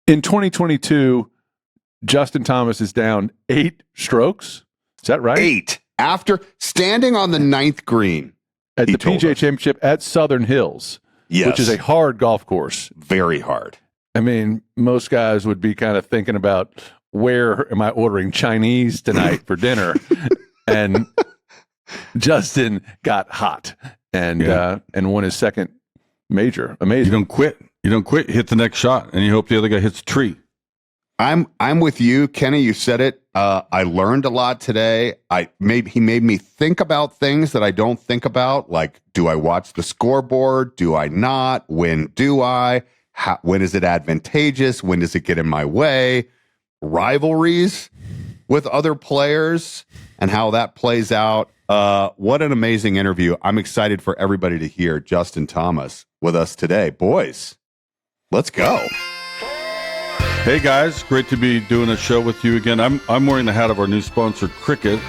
In 2022, Justin Thomas is down 8 strokes. Is that right? 8 after standing on the 9th green at the PGA Championship at Southern Hills, which is a hard golf course. Very hard. I mean, most guys would be kind of thinking about, where am I ordering Chinese tonight for dinner? And Justin got hot and won his second major. Amazing. You don't quit. You don't quit. Hit the next shot, and you hope the other guy hits a tree. I'm with you, Kenny. You said it. I learned a lot today. He made me think about things that I don't think about, like, do I watch the scoreboard? Do I not? When do I? When is it advantageous? When does it get in my way? Rivalries with other players and how that plays out. What an amazing interview. I'm excited for everybody to hear Justin Thomas with us today. Boys, let's go. Hey guys, great to be doing a show with you again. I'm wearing the hat of our new sponsor, Cricket.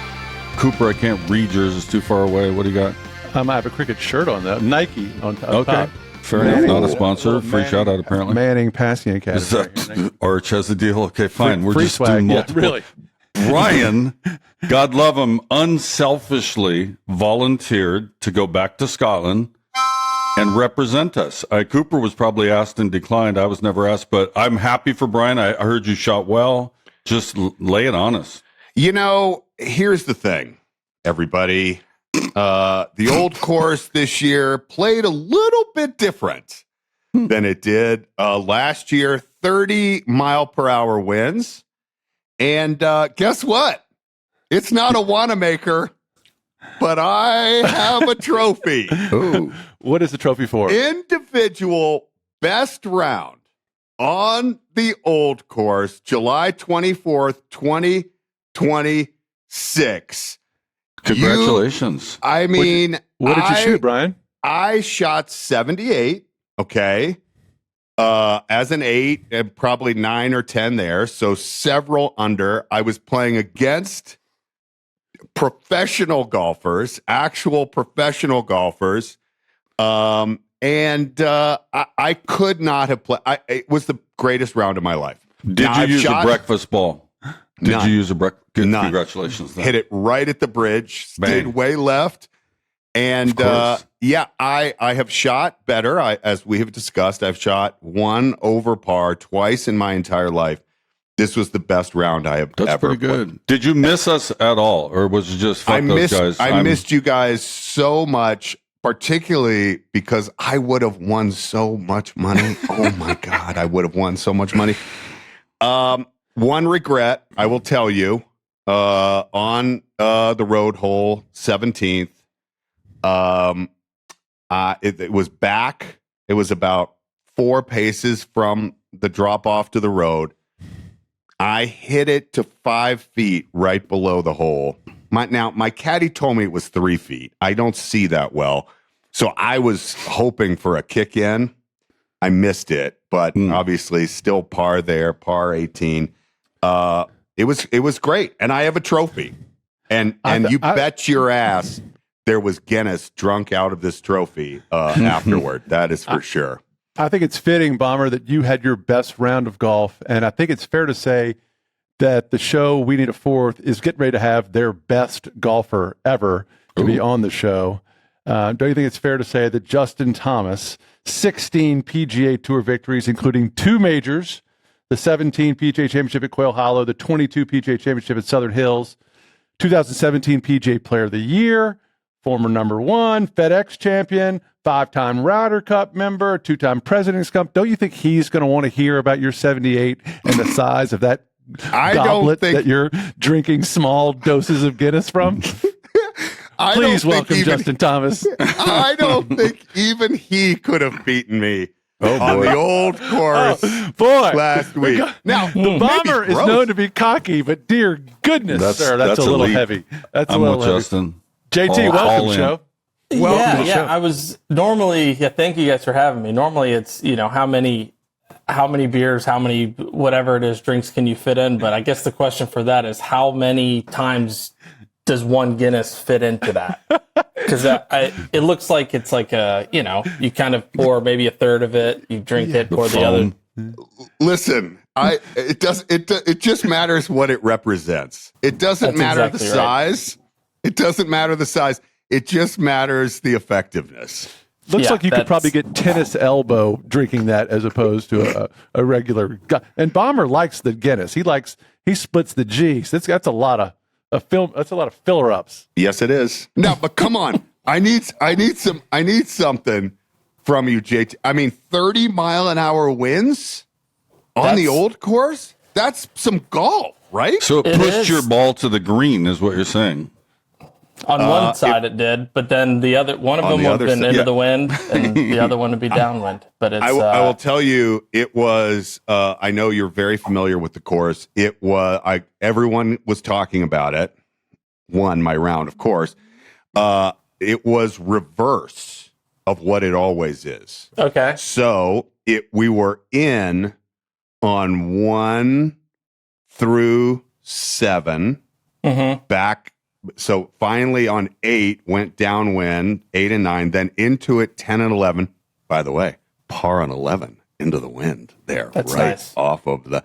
Cooper, I can't read yours; it's too far away. What do you got? I have a Cricket shirt on that. Nike on top. Okay, fair enough. Not a sponsor. Free shout out apparently. Manning Passing Academy. Is that Arch has the deal? Okay, fine. We're free just swag. doing multiple. Yeah, really. Brian, God love him, unselfishly volunteered to go back to Scotland and represent us. Cooper was probably asked and declined. I was never asked, but I'm happy for Brian. I heard you shot well. Just lay it on us. You know, here's the thing, everybody. The old course this year played a little bit different than it did last year. 30-mile-per-hour winds. And guess what? It's not a Wanamaker, but I have a trophy. Ooh. What is the trophy for? Individual best round on the old course, July 24th, 2026. Congratulations. What did you shoot, Brian? I shot 78, okay, as an 8, and probably 9 or 10 there, so several under. I was playing against professional golfers, actual professional golfers, and I could not have played. It was the greatest round of my life. Did you use a breakfast ball? Did you use a breakfast? Congratulations. Then. Hit it right at the bridge, stayed way left. And I have shot better. As we have discussed, I've shot 1 over par twice in my entire life. This was the best round I have ever pretty good. played. Did you miss us at all, or was it just those guys? I missed you guys so much, particularly because I would have won so much money. Oh my God, I would have won so much money. One regret, I will tell you, on the road hole 17th, it was back. It was about 4 paces from the drop off to the road. I hit it to 5 feet right below the hole. My caddy told me it was 3 feet. I don't see that well. So I was hoping for a kick in. I missed it, but obviously still par there, par 18. It was great. And I have a trophy. And you bet your ass there was Guinness drunk out of this trophy afterward. That is for sure. I think it's fitting, Bomber, that you had your best round of golf. And I think it's fair to say that the show We Need a Fourth is getting ready to have their best golfer ever to be on the show. Don't you think it's fair to say that Justin Thomas, 16 PGA Tour victories, including 2 majors, the 17 PGA Championship at Quail Hollow, the 22 PGA Championship at Southern Hills, 2017 PGA Player of the Year, former #1, FedEx champion, 5-time Ryder Cup member, 2-time President's Cup. Don't you think he's going to want to hear about your 78 and the size of that goblet that you're drinking small doses of Guinness from? Please welcome Justin Thomas. I don't think even he could have beaten me on the old course last week. Now, the Bomber is known to be cocky, but dear goodness, sir, that's a little heavy. That's a little heavy. Justin. JT, welcome to the show. I was normally, thank you guys for having me. Normally it's, how many beers, how many, whatever it is, drinks can you fit in? But I guess the question for that is how many times does one Guinness fit into that? Because it looks like it's like you kind of pour maybe a third of it, you drink it, pour the other Listen, it just matters what it represents. It doesn't That's matter exactly the size. It doesn't matter the size. It just matters the effectiveness. Looks Yeah, like you could probably get tennis elbow drinking that as opposed to a regular. And Bomber likes the Guinness. He splits the G. So that's a lot of filler ups. Yes, it is. No, but come on. I need something from you, JT. I mean, 30-mile-an-hour winds on the old course? That's some golf, right? So it pushed your ball to the green, is what you're saying. On one side it did, but then the other one of them would have been into the wind, and the other one would be downwind. But it's, I will tell you, it was. I know you're very familiar with the course. It was. Everyone was talking about it. Won my round, of course. It was reverse of what it always is. okay. So we were in on 1 through 7 back. So finally on 8 went downwind, 8 and 9, then into it 10 and 11. By the way, par on 11 into the wind there. That's right nice. off of the.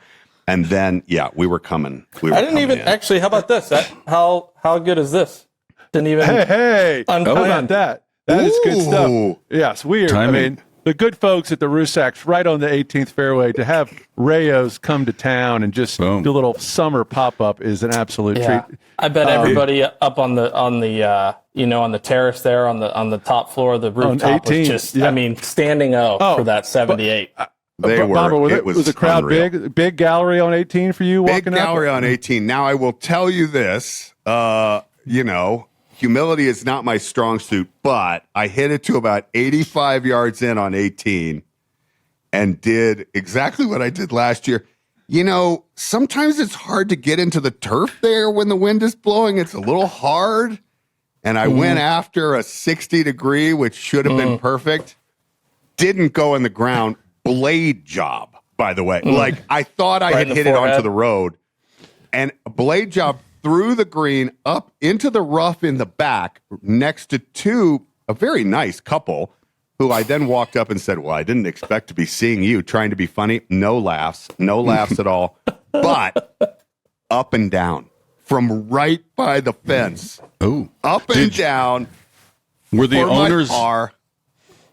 And then we were coming. I didn't even actually. How about this? How good is this? Didn't even. Hey, how unplanned. about that? That is good stuff. Yes, weird. Timing. I mean, the good folks at the Rusacks right on the 18th fairway to have Rayos come to town and just Boom. do a little summer pop-up is an absolute Yeah. treat. I bet everybody up on the on the terrace there on the top floor of the rooftop was 18, just yeah. I mean standing for that 78. They were. Bomber, It was the crowd unreal. big gallery on 18 for you Big walking gallery up? on 18. Now I will tell you this. Humility is not my strong suit, but I hit it to about 85 yards in on 18 and did exactly what I did last year. Sometimes it's hard to get into the turf there when the wind is blowing. It's a little hard. And I went after a 60-degree, which should have been perfect. Didn't go in the ground. Blade job, by the way. Like, I thought I Right had in the hit it forehead. onto the road. And a blade job through the green, up into the rough in the back, next to a very nice couple, who I then walked up and said, well, I didn't expect to be seeing you, trying to be funny. No laughs at all. But up and down from right by the fence. Oh, Up and down. were the for my owners par.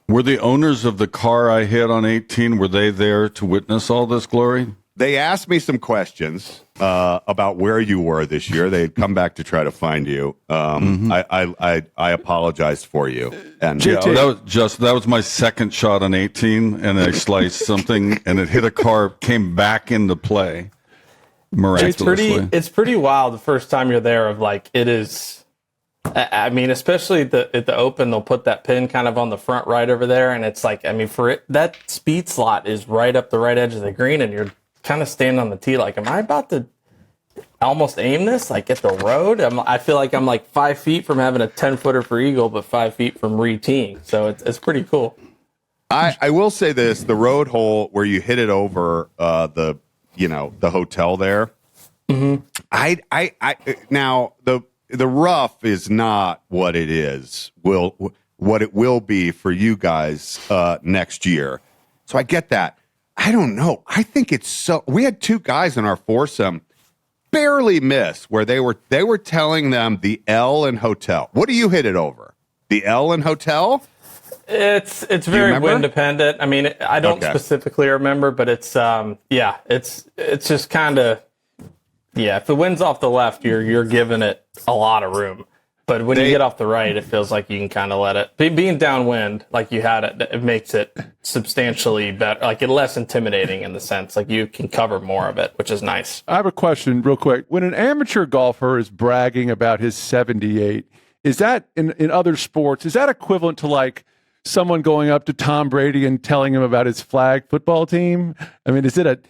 were the owners of the car I hit on 18? Were they there to witness all this glory? They asked me some questions about where you were this year. They had come back to try to find you. I apologized for you. And That was my second shot on 18, and I sliced something, and it hit a car, came back into play miraculously. It's pretty wild the first time you're there. Of like it is. I mean, especially at the Open, they'll put that pin kind of on the front right over there, and it's like, I mean, that speed slot is right up the right edge of the green, and you're kind of standing on the tee like, am I about to almost aim this like at the road? I feel like I'm like 5 feet from having a 10-footer for eagle, but 5 feet from re-teeing. So it's pretty cool. I will say this: the road hole where you hit it over the hotel there. Now the rough is not what it is. What it will be for you guys next year. So I get that. I don't know. I think it's so. We had 2 guys in our foursome barely miss where they were telling them the L and hotel. What do you hit it over? The L and hotel? It's very wind dependent. I mean, I don't specifically remember, but it's it's just kind of if the wind's off the left, you're giving it a lot of room. But when you get off the right, it feels like you can kind of let it. Being downwind, like you had it, it makes it substantially better, like it less intimidating in the sense, like you can cover more of it, which is nice. I have a question real quick. When an amateur golfer is bragging about his 78, is that in other sports, is that equivalent to like someone going up to Tom Brady and telling him about his flag football team? I mean, is it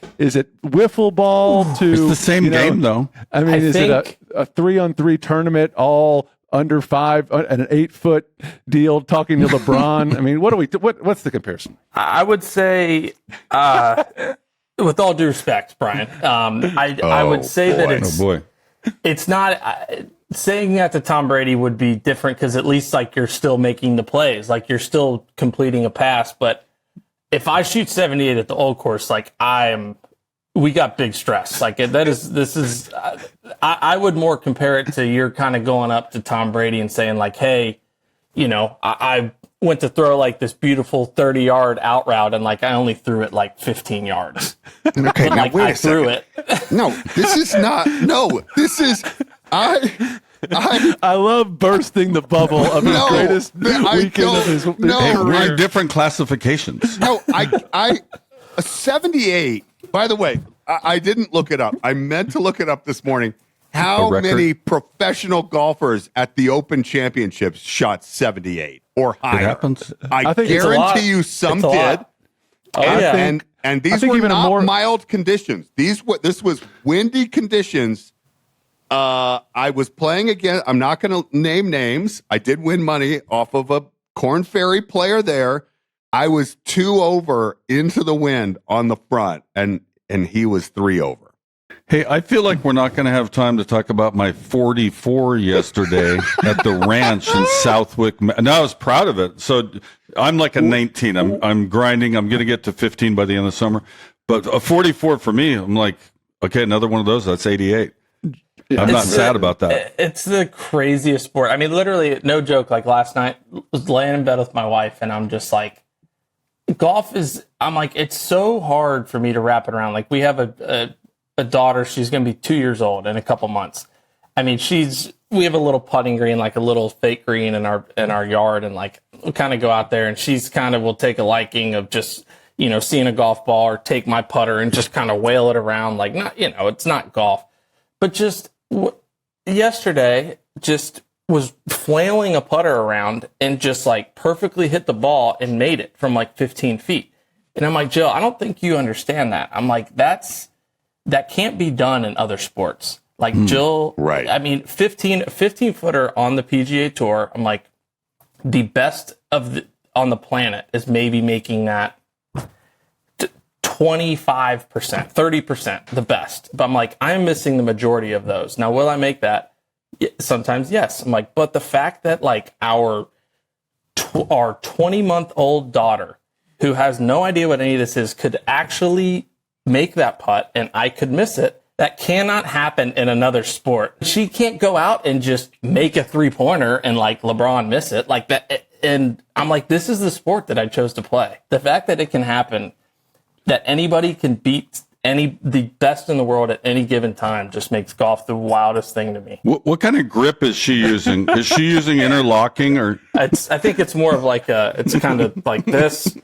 wiffle ball to? It's the same game, though. I mean, is it a 3-on-3 tournament all under 5 and an 8-foot deal talking to LeBron? I mean, what's the comparison? I would say, with all due respect, Brian, I would say that it's not. Saying that to Tom Brady would be different because at least like you're still making the plays, like you're still completing a pass. But if I shoot 78 at the old course, like we got big stress. Like I would more compare it to you're kind of going up to Tom Brady and saying like, hey, I went to throw like this beautiful 30-yard out route and like I only threw it like 15 yards. Okay, now like wait I a second. threw it. No, this is not. No, this is. I love bursting the bubble of his greatest weekend of his career. We're in different classifications. No, a 78. By the way, I didn't look it up. I meant to look it up this morning. How many professional golfers at the Open Championships shot 78 or higher? It happens. I guarantee you some did. Oh, yeah. And these were not mild conditions. This was windy conditions. I was playing again. I'm not going to name names. I did win money off of a Korn Ferry player there. I was 2 over into the wind on the front, and he was 3 over. Hey, I feel like we're not going to have time to talk about my 44 yesterday at the ranch in Southwick. And I was proud of it. So I'm like a 19. I'm grinding. I'm going to get to 15 by the end of the summer. But a 44 for me, I'm like, okay, another one of those. That's 88. Yeah, I'm not sad about that. It's the craziest sport. I mean, literally, no joke. Like last night, I was laying in bed with my wife, and I'm just like, golf is. I'm like, it's so hard for me to wrap it around. Like we have a daughter. She's going to be 2 years old in a couple months. I mean, we have a little putting green, like a little fake green in our yard, and like we'll kind of go out there, and she's kind of will take a liking of just seeing a golf ball or take my putter and just kind of wail it around. Like not it's not golf, but just. Yesterday just was flailing a putter around and just like perfectly hit the ball and made it from like 15 feet. And I'm like, Jill, I don't think you understand that. I'm like, that can't be done in other sports. Like Jill, right. I mean, 15 footer on the PGA Tour. I'm like, the best on the planet is maybe making that 25%, 30%, the best. But I'm like, I'm missing the majority of those. Now, will I make that? Sometimes, yes. I'm like, but the fact that like our 20-month-old daughter, who has no idea what any of this is, could actually make that putt and I could miss it, that cannot happen in another sport. She can't go out and just make a 3-pointer and like LeBron miss it like that. And I'm like, this is the sport that I chose to play. The fact that it can happen, that anybody can beat the best in the world at any given time, just makes golf the wildest thing to me. What kind of grip is she using? Is she using interlocking or? I think it's more of like it's kind of like this.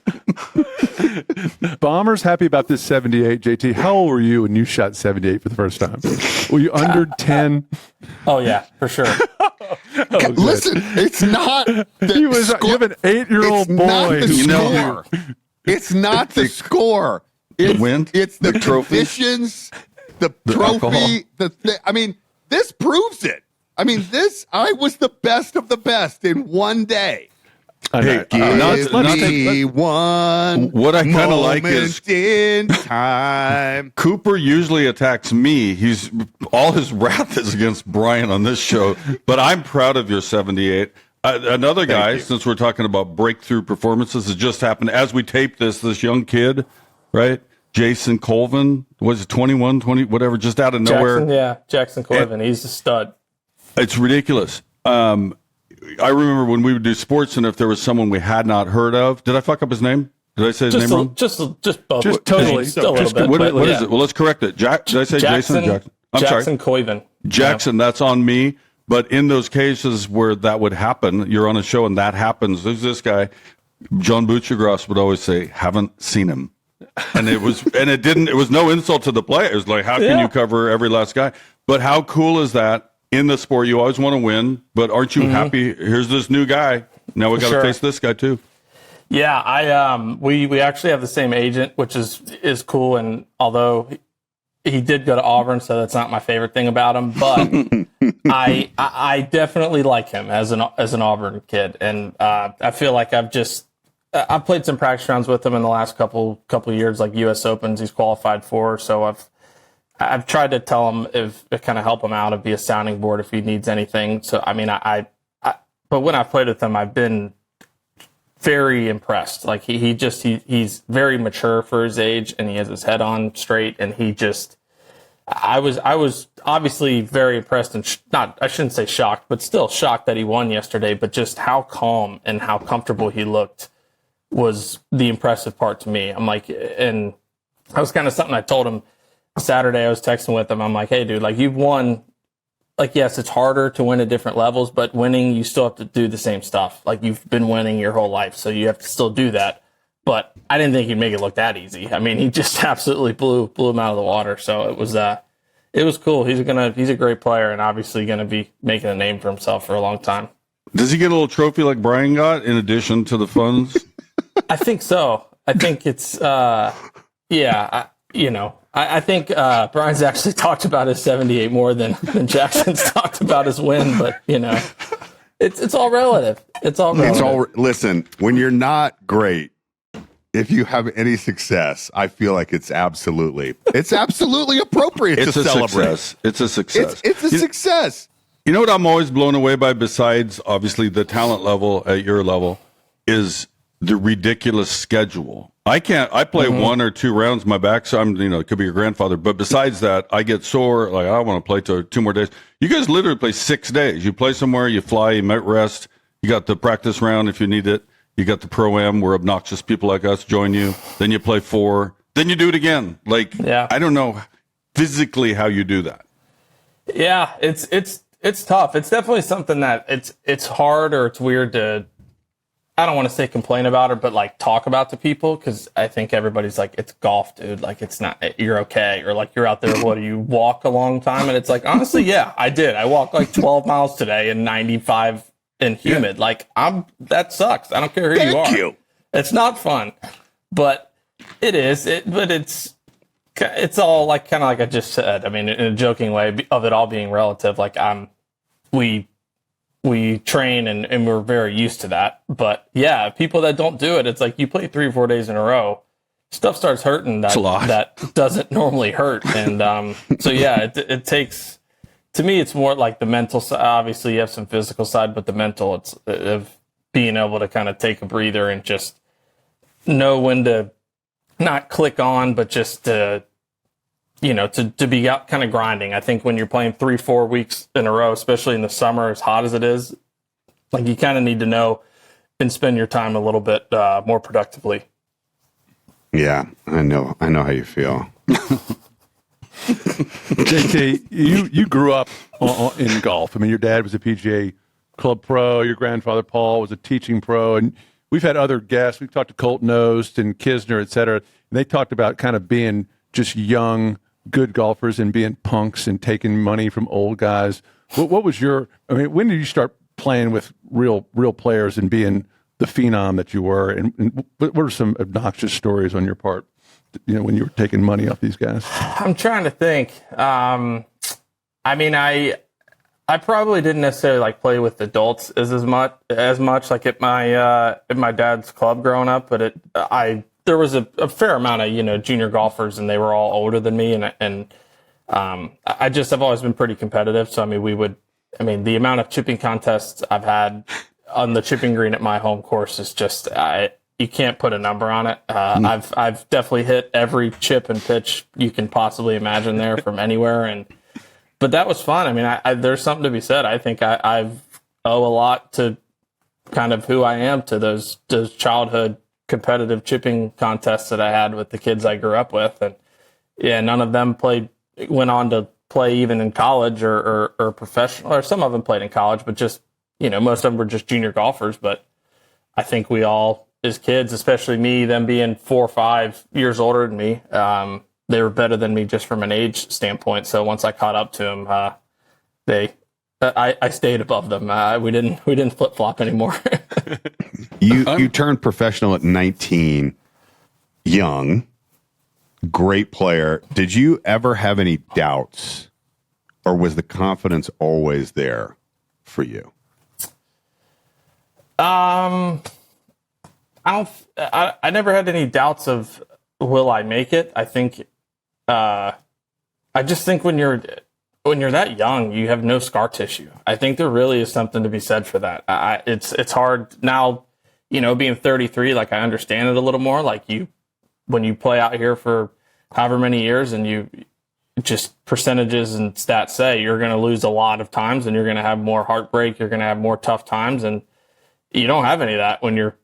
Bomber's happy about this 78. JT, how old were you when you shot 78 for the first time? Were you under 10? Oh yeah, for sure. Listen, it's not. You have an 8-year-old boy. It's not the score. The wind? It's the trophy? conditions, the trophy. I mean, this proves it. I mean, I was the best of the best in one day. Hey, one. What I kind of like is in time. Cooper usually attacks me. All his wrath is against Brian on this show, but I'm proud of your 78. Another guy, since we're talking about breakthrough performances, it just happened as we tape this young kid, right? Jason Colvin, was it 21, 20, whatever, just out of nowhere. Jackson Colvin, he's a stud. It's ridiculous. I remember when we would do sports, and if there was someone we had not heard of, did I fuck up his name? Did I say his name wrong? Just both. Just totally. Just a little bit. What is it? Well, let's correct it. Did I say Jason or Jackson? I'm Jackson sorry. Colvin. Jackson, that's on me. But in those cases where that would happen, you're on a show and that happens. There's this guy, John Buccigross would always say, haven't seen him. And it was no insult to the players. Like, how can you cover every last guy? But how cool is that in the sport? You always want to win, but aren't you happy? Here's this new guy. Now we got to face this guy too. Yeah, we actually have the same agent, which is cool. And although he did go to Auburn, so that's not my favorite thing about him, but I definitely like him as an Auburn kid, and I feel like I've played some practice rounds with him in the last couple years, like U.S. Opens he's qualified for. So I've tried to tell him if kind of help him out and be a sounding board if he needs anything. So I mean, but when I've played with him, I've been very impressed. Like he's very mature for his age, and he has his head on straight, and I was obviously very impressed and I shouldn't say shocked, but still shocked that he won yesterday, but just how calm and how comfortable he looked was the impressive part to me. I'm like, and that was kind of something I told him Saturday. I was texting with him. I'm like, hey dude, like you've won, like, yes, it's harder to win at different levels, but winning, you still have to do the same stuff. Like you've been winning your whole life, so you have to still do that. But I didn't think he'd make it look that easy. I mean, he just absolutely blew him out of the water. So it was cool. He's a great player and obviously gonna be making a name for himself for a long time. Does he get a little trophy like Brian got in addition to the funds? I think so. I think it's I think Brian's actually talked about his 78 more than Jackson's talked about his win, but it's all relative. It's all relative. Listen, when you're not great, if you have any success, I feel like it's absolutely appropriate to celebrate. Success. It's a success. It's a success. You know what I'm always blown away by, besides obviously the talent level at your level, is the ridiculous schedule. I play 1 or 2 rounds, my back, so it could be your grandfather, but besides that, I get sore, like I want to play 2 more days. You guys literally play 6 days. You play somewhere, you fly, you might rest, you got the practice round if you need it, you got the pro-am where obnoxious people like us join you, then you play 4, then you do it again. Like, yeah. I don't know physically how you do that. Yeah, it's tough. It's definitely something that it's hard, or it's weird to, I don't want to say complain about it, but like talk about to people, because I think everybody's like, it's golf, dude. Like, it's not, you're okay. Or like, you're out there, what do you walk a long time? And it's like, honestly, yeah, I did. I walked like 12 miles today in 95 and humid. Yeah. Like, that sucks. I don't care who you are. Thank you. It's not fun, but it is. But it's all like, kind of like I just said. I mean, in a joking way of it all being relative. Like, we train and we're very used to that. But yeah, people that don't do it, it's like you play 3 or 4 days in a row, stuff starts hurting that doesn't normally hurt. And so yeah, it takes, to me, it's more like the mental side. Obviously you have some physical side, but the mental, it's of being able to kind of take a breather and just know when to not click on, but just to be out kind of grinding. I think when you're playing 3-4 weeks in a row, especially in the summer, as hot as it is, like you kind of need to know and spend your time a little bit more productively. Yeah, I know how you feel. JT, you grew up in golf. I mean, your dad was a PGA club pro. Your grandfather, Paul, was a teaching pro. And we've had other guests. We've talked to Colton Oast and Kisner, et cetera. And they talked about kind of being just young, good golfers and being punks and taking money from old guys. What was when did you start playing with real players and being the phenom that you were? And what are some obnoxious stories on your part, when you were taking money off these guys? I'm trying to think. I mean, I probably didn't necessarily like play with adults as much like at my dad's club growing up, but there was a fair amount of, junior golfers, and they were all older than me. And I've always been pretty competitive. So, I mean, the amount of chipping contests I've had on the chipping green at my home course is just, you can't put a number on it. I've definitely hit every chip and pitch you can possibly imagine there from anywhere. But that was fun. I mean, there's something to be said. I think I owe a lot to kind of who I am to those childhood competitive chipping contests that I had with the kids I grew up with. And yeah, none of them went on to play even in college or professional, or some of them played in college, but just, most of them were just junior golfers. But I think we all, as kids, especially me, them being 4 or 5 years older than me, they were better than me just from an age standpoint. So once I caught up to them, I stayed above them. We didn't flip flop anymore. You turned professional at 19, young, great player. Did you ever have any doubts, or was the confidence always there for you? I never had any doubts of will I make it. I think I just think when you're that young, you have no scar tissue. I think there really is something to be said for that. It's hard now. being 33, like I understand it a little more. Like when you play out here for however many years and you just percentages and stats say you're going to lose a lot of times and you're going to have more heartbreak. You're going to have more tough times. And you don't have any of that when you're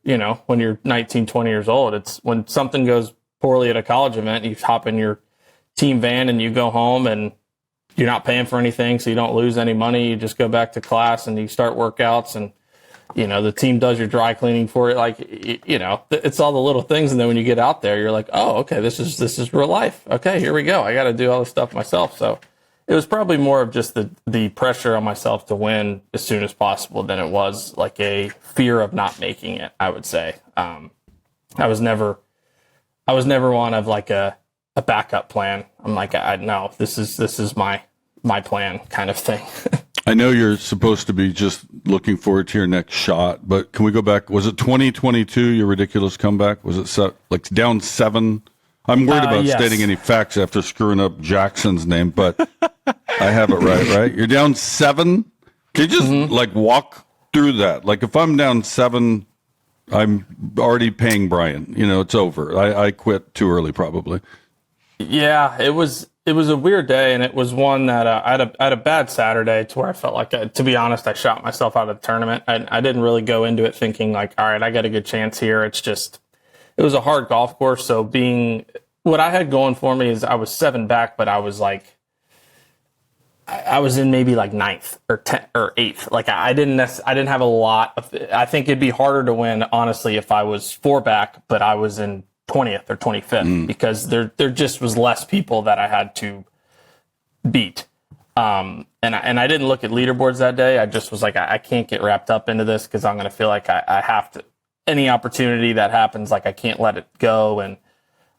19, 20 years old. It's when something goes poorly at a college event, you hop in your team van and you go home and you're not paying for anything. So you don't lose any money. You just go back to class and you start workouts and, the team does your dry cleaning for it. Like, it's all the little things. And then when you get out there, you're like, oh, okay, this is real life. Okay, here we go. I got to do all this stuff myself. So it was probably more of just the pressure on myself to win as soon as possible than it was like a fear of not making it, I would say. I was never one of like a backup plan. I'm like, no, this is my plan kind of thing. I know you're supposed to be just looking forward to your next shot, but can we go back? Was it 2022, your ridiculous comeback? Was it like down 7? I'm worried about yes. stating any facts after screwing up Jackson's name, but I have it right? You're down 7? Can you just like walk through that? Like if I'm down 7, I'm already paying Brian. It's over. I quit too early probably. Yeah, it was a weird day, and it was one that I had a bad Saturday to where I felt like, to be honest, I shot myself out of the tournament. I didn't really go into it thinking like, all right, I got a good chance here. It was a hard golf course. So what I had going for me is I was 7 back, but I was like, I was in maybe like 9th or 10th or 8th. Like I didn't have a lot of, I think it'd be harder to win, honestly, if I was 4 back, but I was in 20th or 25th because there just was less people that I had to beat. And I didn't look at leaderboards that day. I just was like, I can't get wrapped up into this because I'm going to feel like I have to, any opportunity that happens, like I can't let it go. And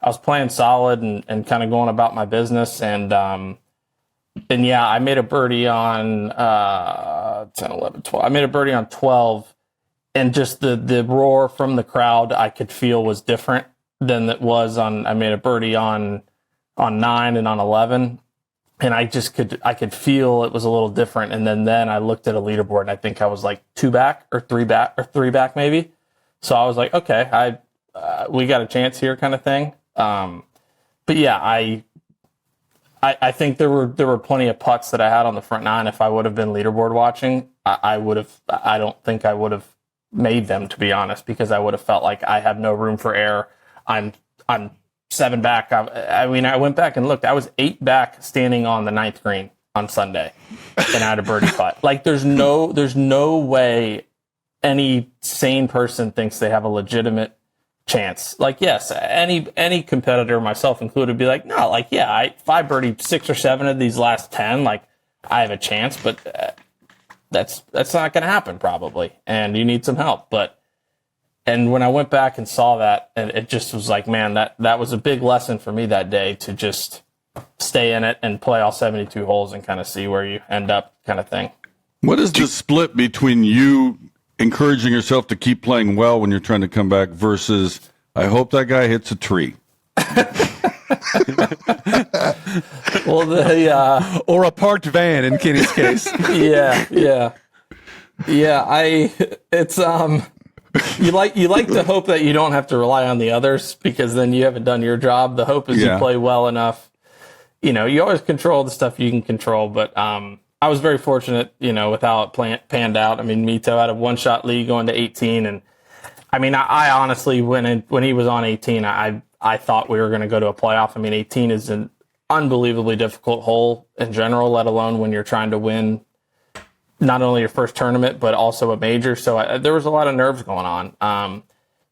I was playing solid and kind of going about my business. And yeah, I made a birdie on 10, 11, 12. I made a birdie on 12, and just the roar from the crowd I could feel was different than it was I made a birdie on 9 and on 11. And I could feel it was a little different. And then I looked at a leaderboard and I think I was like 2 back or 3 back maybe. So I was like, okay, we got a chance here kind of thing. But yeah, I think there were plenty of putts that I had on the front 9. If I would have been leaderboard watching, I don't think I would have made them, to be honest, because I would have felt like I have no room for error. I'm 7 back. I went back and looked. I was 8 back standing on the 9th green on Sunday, and I had a birdie putt. Like there's no way any sane person thinks they have a legitimate chance. Like yes, any competitor, myself included, would be like, no, like yeah, if I birdied 6 or 7 of these last 10, like I have a chance, but that's not going to happen probably, and you need some help. And when I went back and saw that, and it just was like, man, that was a big lesson for me that day to just stay in it and play all 72 holes and kind of see where you end up kind of thing. What is the split between you encouraging yourself to keep playing well when you're trying to come back versus, I hope that guy hits a tree? Well, or a parked van in Kenny's case. Yeah. It's you like to hope that you don't have to rely on the others because then you haven't done your job. The hope is you play well enough. You always control the stuff you can control, but I was very fortunate, with how it panned out. I mean, Mito had a 1-shot lead going to 18, and I mean, I honestly when he was on 18, I thought we were going to go to a playoff. I mean, 18 is an unbelievably difficult hole in general, let alone when you're trying to win not only your first tournament, but also a major. So there was a lot of nerves going on.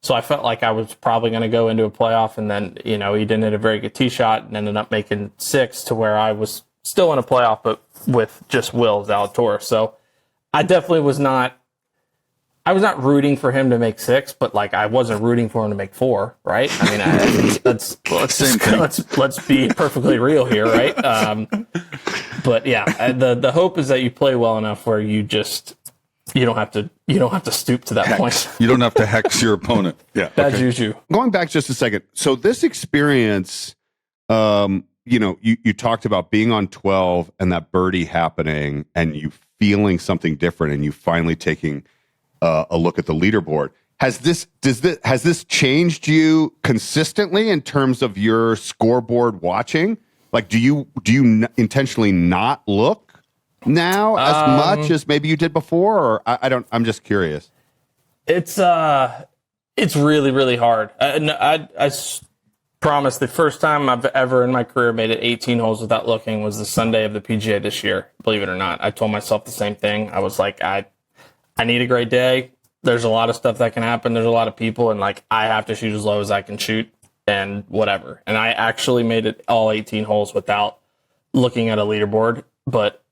So I felt like I was probably going to go into a playoff, and then, he didn't hit a very good tee shot and ended up making 6 to where I was still in a playoff, but with just Will Zalatoris. So I definitely was not rooting for him to make 6, but like I wasn't rooting for him to make 4, right? I mean, let's be perfectly real here, right? But yeah, the hope is that you play well enough where you don't have to stoop to that point. You don't have to hex your opponent. Yeah, bad juju. Going back just a second. So this experience, you talked about being on 12 and that birdie happening, and you feeling something different, and you finally taking a look at the leaderboard. Has this changed you consistently in terms of your scoreboard watching? Like, do you intentionally not look now as much as maybe you did before? Or I'm just curious. It's really, really hard. I promise the first time I've ever in my career made it 18 holes without looking was the Sunday of the PGA this year. Believe it or not, I told myself the same thing. I was like, I need a great day. There's a lot of stuff that can happen. There's a lot of people, and like I have to shoot as low as I can shoot and whatever. And I actually made it all 18 holes without looking at a leaderboard, but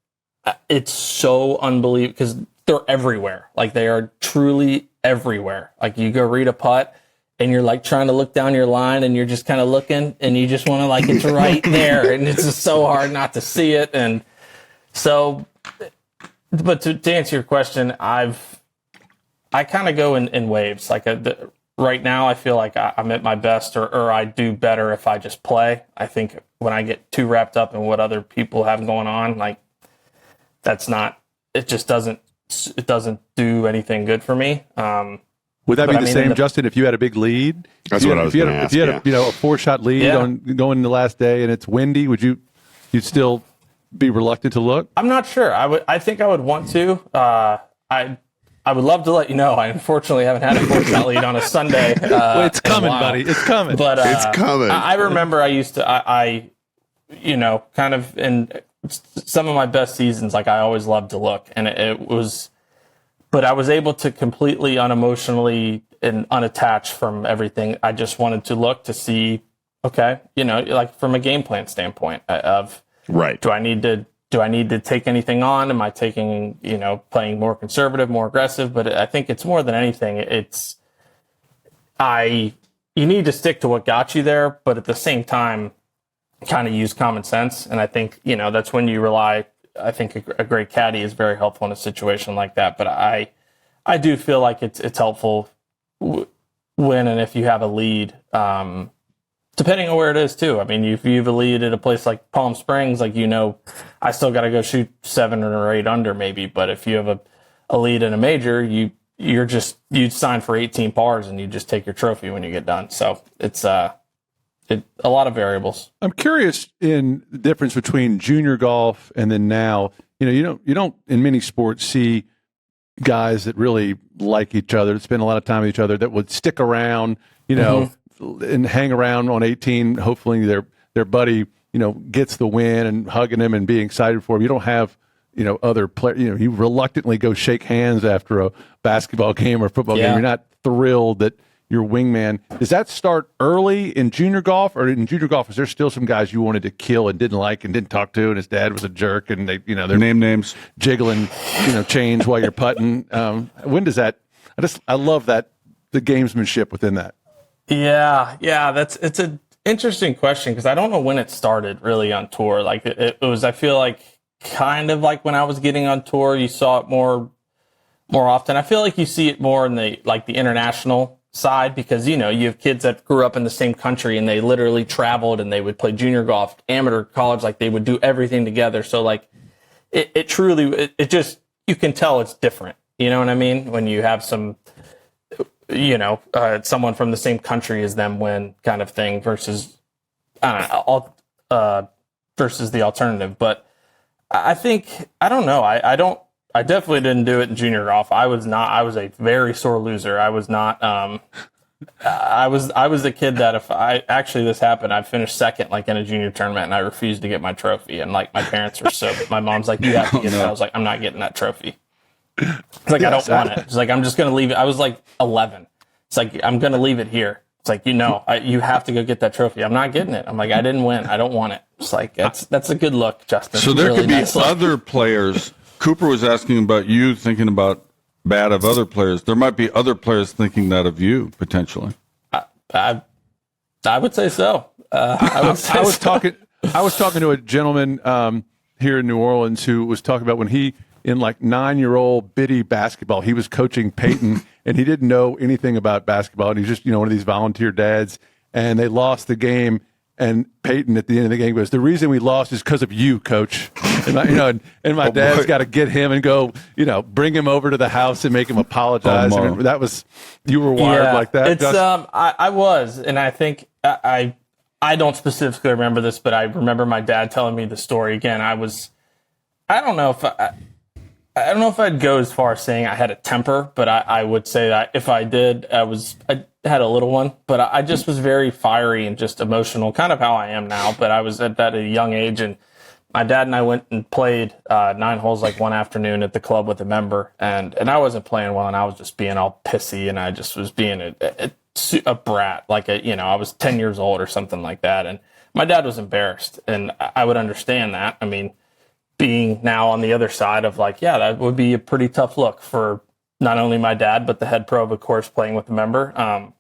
it's so unbelievable because they're everywhere. Like they are truly everywhere. Like you go read a putt and you're like trying to look down your line and you're just kind of looking and you just want to like, it's right there. And it's just so hard not to see it. And so, but to answer your question, I kind of go in waves. Like right now, I feel like I'm at my best, or I do better if I just play. I think when I get too wrapped up in what other people have going on, like that's not. It just doesn't do anything good for me. Would that be the same, Justin? If you had a big lead, that's what I was going to ask. If you had a 4-shot lead on going the last day, and it's windy, you'd still be reluctant to look? I'm not sure. I think I would want to. I would love to let you know. I unfortunately haven't had a 4-shot lead on a Sunday. Well, it's coming, buddy. It's coming. But it's coming. I remember I used to. I kind of in some of my best seasons, like I always loved to look, and it was. But I was able to completely unemotionally and unattached from everything. I just wanted to look to see, okay, like from a game plan standpoint of right. Do I need to take anything on? Am I taking, playing more conservative, more aggressive? But I think it's more than anything. You need to stick to what got you there, but at the same time, kind of use common sense. And I think, that's when you rely. I think a great caddy is very helpful in a situation like that. But I do feel like it's helpful when and if you have a lead, depending on where it is too. I mean, if you have a lead at a place like Palm Springs, like I still got to go shoot 7 or 8 under maybe. But if you have a lead in a major, you sign for 18 pars and you just take your trophy when you get done. So it's a lot of variables. I'm curious in the difference between junior golf and then now. You don't in many sports see guys that really like each other, that spend a lot of time with each other, that would stick around, and hang around on 18. Hopefully their buddy, gets the win and hugging him and being excited for him. You don't have, other players. You reluctantly go shake hands after a basketball game or football game. You're not thrilled that your wingman. Does that start early in junior golf, or in junior golf is there still some guys you wanted to kill and didn't like and didn't talk to, and his dad was a jerk, and they, they're name names, jiggling, chains while you're putting? When does that? I love that, the gamesmanship within that. Yeah, it's an interesting question because I don't know when it started really on tour. Like it was, I feel like kind of like when I was getting on tour, you saw it more often. I feel like you see it more in the international side because you have kids that grew up in the same country and they literally traveled and they would play junior golf, amateur, college, like they would do everything together. So like it truly just, you can tell it's different. You know what I mean? When you have some, someone from the same country as them win kind of thing versus versus the alternative. But I think, I don't know. I definitely didn't do it in junior golf. I was a very sore loser. I was not, I was the kid that this happened, I finished second, like in a junior tournament, and I refused to get my trophy. And like my parents were my mom's like, you have to get it. I was like, I'm not getting that trophy. It's like, I don't want it. It's like, I'm just going to leave it. I was like 11. It's like, I'm going to leave it here. It's like, you have to go get that trophy. I'm not getting it. I'm like, I didn't win. I don't want it. It's like, that's a good look, Justin. So there could be other players. Cooper was asking about you thinking about bad of other players. There might be other players thinking that of you potentially. I would say so. I was talking to a gentleman here in New Orleans who was talking about when he, in like 9-year-old bitty basketball, he was coaching Peyton and he didn't know anything about basketball. And he's just, one of these volunteer dads, and they lost the game. and Peyton at the end of the game goes, "The reason we lost is because of you, coach." And my dad's got to get him and go, bring him over to the house and make him apologize. I mean, that was, you were wired like that. It's I was, and I think I don't specifically remember this, but I remember my dad telling me the story again. I don't know if I'd go as far as saying I had a temper, but I would say that if I did, I had a little one, but I just was very fiery and just emotional, kind of how I am now. But I was at that at a young age, and my dad and I went and played 9 holes like one afternoon at the club with a member, and I wasn't playing well, and I was just being all pissy, and I just was being a brat, I was 10 years old or something like that, and my dad was embarrassed, and I would understand that. I mean, being now on the other side of that would be a pretty tough look for not only my dad, but the head pro of course playing with the member. And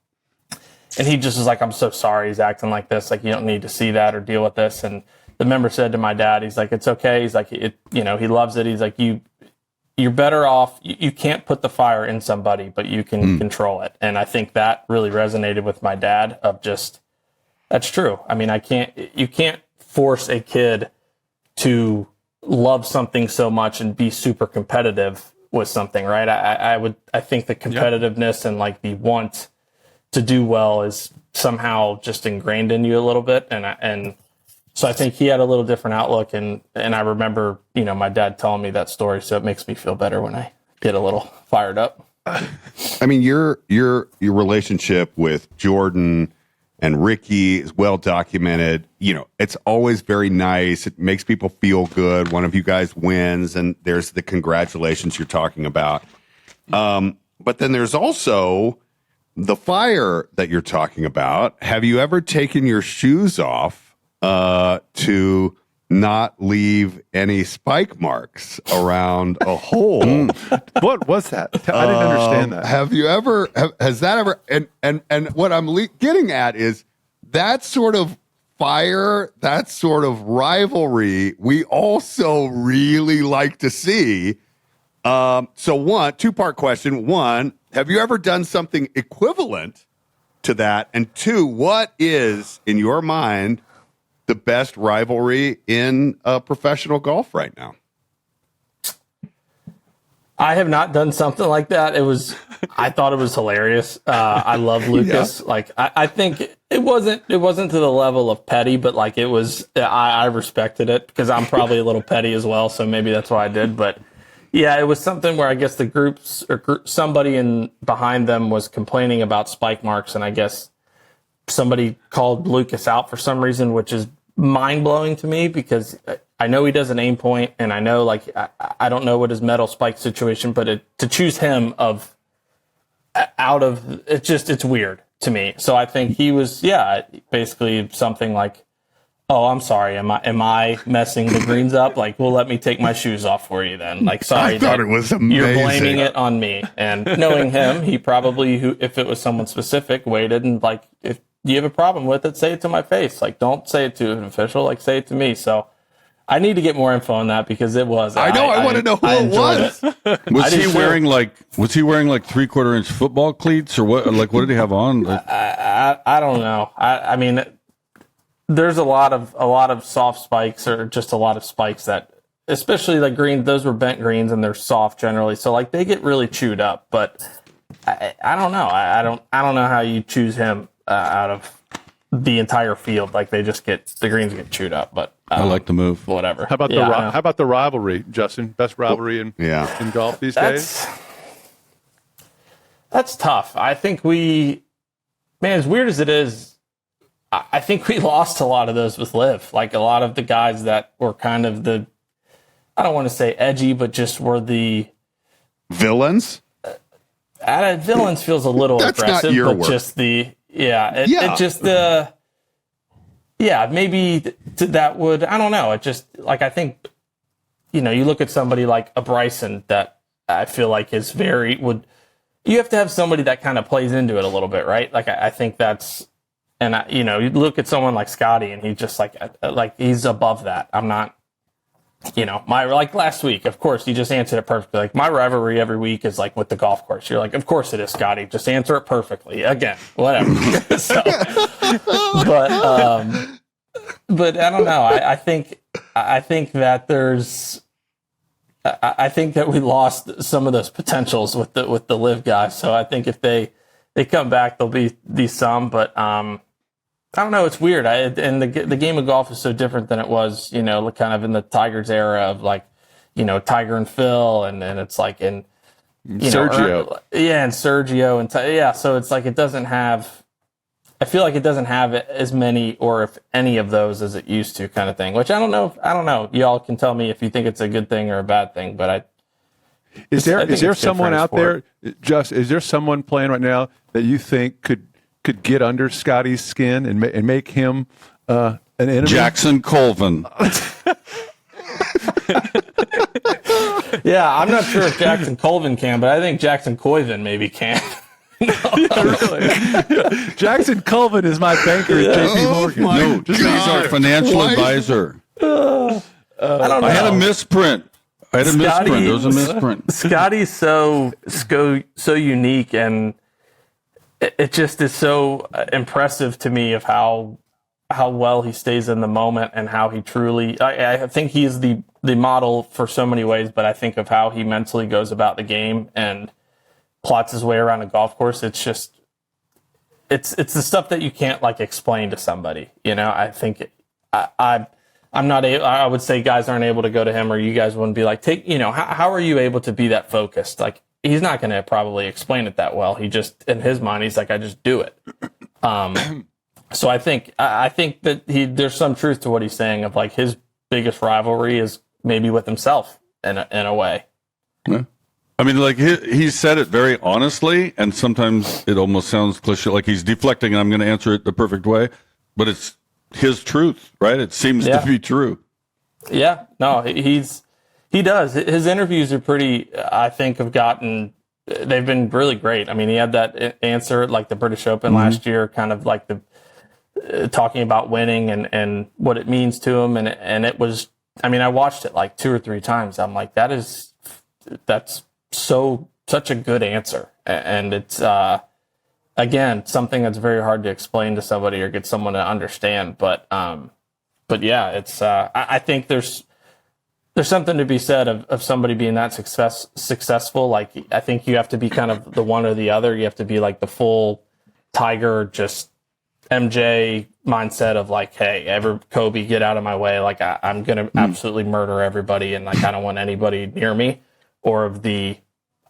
he just was like, "I'm so sorry he's acting like this. Like, you don't need to see that or deal with this." And the member said to my dad, he's like, "It's okay." He's like, he loves it. He's like, you're better off. You can't put the fire in somebody, but you can control it. And I think that really resonated with my dad of just, that's true. I mean, you can't force a kid to love something so much and be super competitive with something, right? I think the competitiveness and the want to do well is somehow just ingrained in you a little bit. And so I think he had a little different outlook. And I remember, my dad telling me that story. So it makes me feel better when I get a little fired up. I mean, your relationship with Jordan and Ricky is well documented. It's always very nice. It makes people feel good. One of you guys wins, and there's the congratulations you're talking about. But then there's also the fire that you're talking about. Have you ever taken your shoes off to not leave any spike marks around a hole? What was that? I didn't understand that. Have you ever? Has that ever? And what I'm getting at is that sort of fire, that sort of rivalry, we also really like to see. So two-part question. One, have you ever done something equivalent to that? And two, what is, in your mind, the best rivalry in professional golf right now? I have not done something like that. I thought it was hilarious. I love Lucas. Yeah. I think it wasn't to the level of petty, but it was, I respected it because I'm probably a little petty as well. So maybe that's why I did. But yeah, it was something where I guess the groups or somebody behind them was complaining about spike marks. And I guess somebody called Lucas out for some reason, which is mind blowing to me because I know he does an aim point, and I know I don't know what his metal spike situation, but to choose him out of it's weird to me. So I think he was basically something like, "Oh, I'm sorry, am I messing the greens up? Well, let me take my shoes off for you then. Sorry, I thought it was amazing. You're blaming it on me." And knowing him, he probably, if it was someone specific, waited and if you have a problem with it, say it to my face. Don't say it to an official. Say it to me. So I need to get more info on that because it was. I want to know who it was. Was he wearing 3/4-inch football cleats or what? What did he have on? I don't know. I mean, there's a lot of soft spikes or just a lot of spikes that, especially greens. Those were bent greens and they're soft generally, so they get really chewed up. But I don't know. I don't know how you choose him out of the entire field. The greens get chewed up. But I like the move. Whatever. How about the rivalry, Justin? Best rivalry in golf these days? That's tough. I think as weird as it is, I think we lost a lot of those with LIV. A lot of the guys that were kind of I don't want to say edgy, but just were the villains. Villains feels a little That's aggressive, not your but word. just maybe that would, I don't know. It just I think, you look at somebody like a Bryson that I feel is you have to have somebody that kind of plays into it a little bit, right? I think that's, and you look at someone like Scottie and he's just he's above that. I'm not, my, last week, of course, you just answered it perfectly. My rivalry every week is with the golf course. You're of course it is, Scottie. Just answer it perfectly. Again, whatever. But but I don't know. I think that I think that we lost some of those potentials with the LIV guys. So I think if they come back, there'll be some. But I don't know. It's weird. And the game of golf is so different than it was, kind of in the Tigers era of Tiger and Phil, and it's like in Sergio. and Sergio and So it's like it doesn't have. I feel like it doesn't have as many, or if any of those, as it used to, kind of thing. Which I don't know. Y'all can tell me if you think it's a good thing or a bad thing. But is there someone out there? Is there someone playing right now that you think could get under Scottie's skin and make him an enemy? Jackson Colvin. Yeah, I'm not sure if Jackson Colvin can, but I think Jackson Coyvin maybe can. Really. Jackson Colvin is my banker at JP Morgan. He's our financial advisor. I don't know. I had a misprint. There was a misprint. Scottie's so unique, and it just is so impressive to me of how well he stays in the moment and how he truly. I think he is the model for so many ways, but I think of how he mentally goes about the game and plots his way around a golf course. It's just, it's the stuff that you can't explain to somebody. I think I'm not able, I would say guys aren't able to go to him, or you guys wouldn't be like, how are you able to be that focused? He's not going to probably explain it that well. He just, in his mind, he's like, I just do it. So I think that there's some truth to what he's saying of his biggest rivalry is maybe with himself in a way. Yeah. I mean, he said it very honestly, and sometimes it almost sounds cliche, like he's deflecting, and I'm going to answer it the perfect way, but it's his truth, right? It seems to be true. Yeah, no, he does. His interviews are pretty, I think, they've been really great. I mean, he had that answer at the British Open last year, kind of talking about winning and what it means to him, and it was. I mean, I watched it 2 or 3 times. I'm like, that's such a good answer, and it's again something that's very hard to explain to somebody or get someone to understand. But yeah, it's I think there's something to be said of somebody being that successful. I think you have to be kind of the one or the other. You have to be the full Tiger, just MJ mindset of hey, Kobe, get out of my way. I'm going to absolutely murder everybody, and I don't want anybody near me. Or of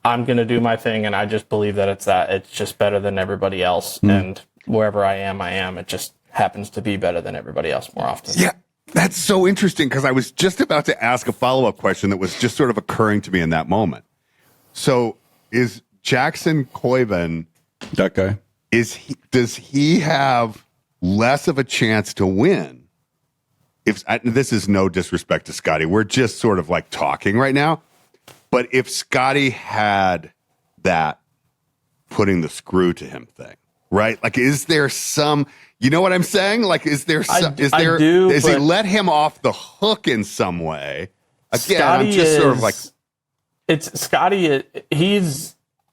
I'm going to do my thing, and I just believe that it's just better than everybody else. And wherever I am, it just happens to be better than everybody else more often. Yeah, that's so interesting, because I was just about to ask a follow-up question that was just sort of occurring to me in that moment. So is Jackson Coyvin, that guy, does he have less of a chance to win? This is no disrespect to Scottie. We're just sort of talking right now. But if Scottie had that putting the screw to him thing, right? Is there some, you know what I'm saying? Does he let him off the hook in some way? Again, Scottie I'm just sort of it's Scottie.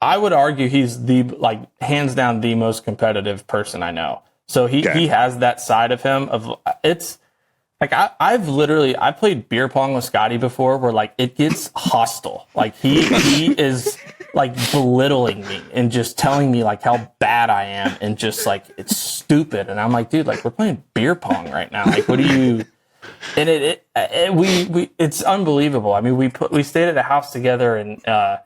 I would argue he's the hands down the most competitive person I know. So he has that side of him of it's. I played beer pong with Scottie before where it gets hostile. He is belittling me and just telling me how bad I am and just it's stupid. And I'm like, dude, we're playing beer pong right now. What do you, and it's unbelievable. I mean, we stayed at a house together, and I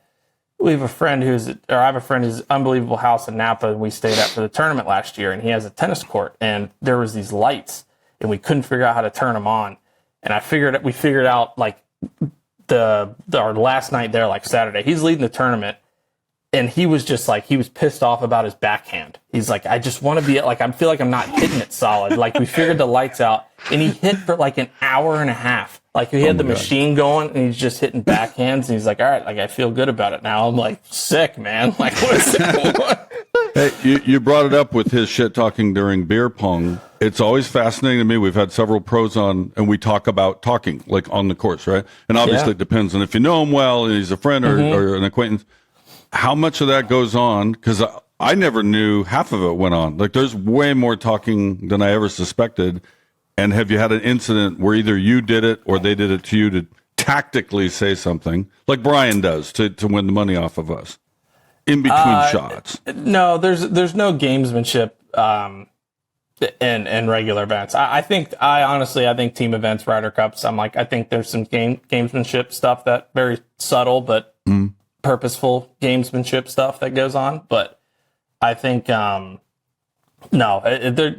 have a friend who's unbelievable house in Napa, and we stayed at for the tournament last year, and he has a tennis court, and there was these lights, and we couldn't figure out how to turn them on. And we figured out our last night there, Saturday, he's leading the tournament, and he was just he was pissed off about his backhand. He's like, I just want to be I feel like I'm not hitting it solid. We figured the lights out, and he hit for an hour and a half. He had the machine going, and he's just hitting backhands, and he's like, all right, I feel good about it now. I'm sick, man. What is it? Hey, you brought it up with his shit talking during beer pong. It's always fascinating to me. We've had several pros on, and we talk about talking on the course, right? And obviously it depends on if you know him well and he's a friend or an acquaintance, how much of that goes on, because I never knew half of it went on. There's way more talking than I ever suspected. And have you had an incident where either you did it or they did it to you to tactically say something like Brian does to win the money off of us in between shots? No, there's no gamesmanship in regular events. I think team events, Ryder Cups, I think there's some gamesmanship stuff that very subtle but purposeful gamesmanship stuff that goes on. But I think no,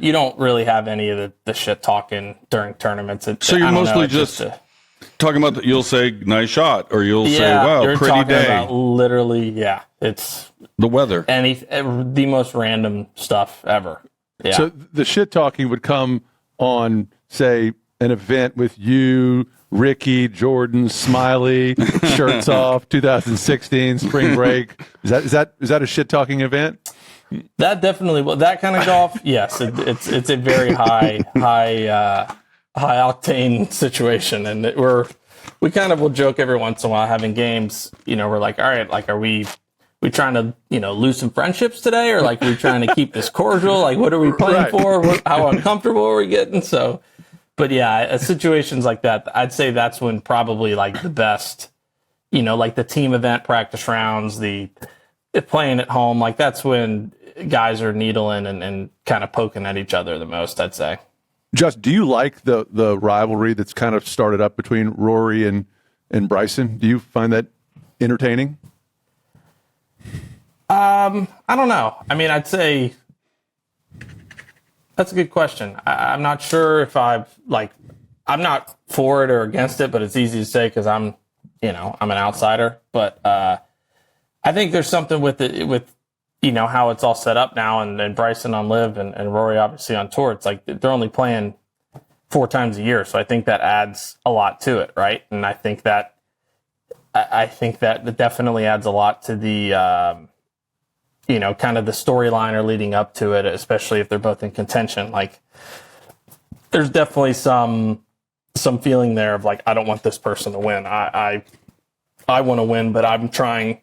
you don't really have any of the shit talking during tournaments. So you're mostly just talking about you'll say nice shot, or you'll say, wow, you're pretty talking day. About literally, it's the weather, the most random stuff ever. Yeah. So the shit talking would come on, say, an event with you, Ricky, Jordan, Smiley, shirts off, 2016 spring break. Is that a shit talking event? That definitely, that kind of golf, yes, it's a very high octane situation, and we kind of will joke every once in a while having games. We're like, all right, like, are we trying to lose some friendships today, or like we trying to keep this cordial? Like, what are we playing for? How uncomfortable are we getting? So, but yeah, situations like that, I'd say that's when probably like the best, like the team event practice rounds, the playing at home, like that's when guys are needling and kind of poking at each other the most, I'd say. Just, do you like the rivalry that's kind of started up between Rory and Bryson? Do you find that entertaining? I don't know. I mean, I'd say that's a good question. I'm not sure if I'm not for it or against it, but it's easy to say because I'm an outsider. But I think there's something with it, with how it's all set up now, and Bryson on LIV and Rory obviously on tour. It's like they're only playing 4 times a year, so I think that adds a lot to it, right? And I think that definitely adds a lot to the kind of the storyline or leading up to it, especially if they're both in contention. Like, there's definitely some feeling there of like, I don't want this person to win. I want to win, but I'm trying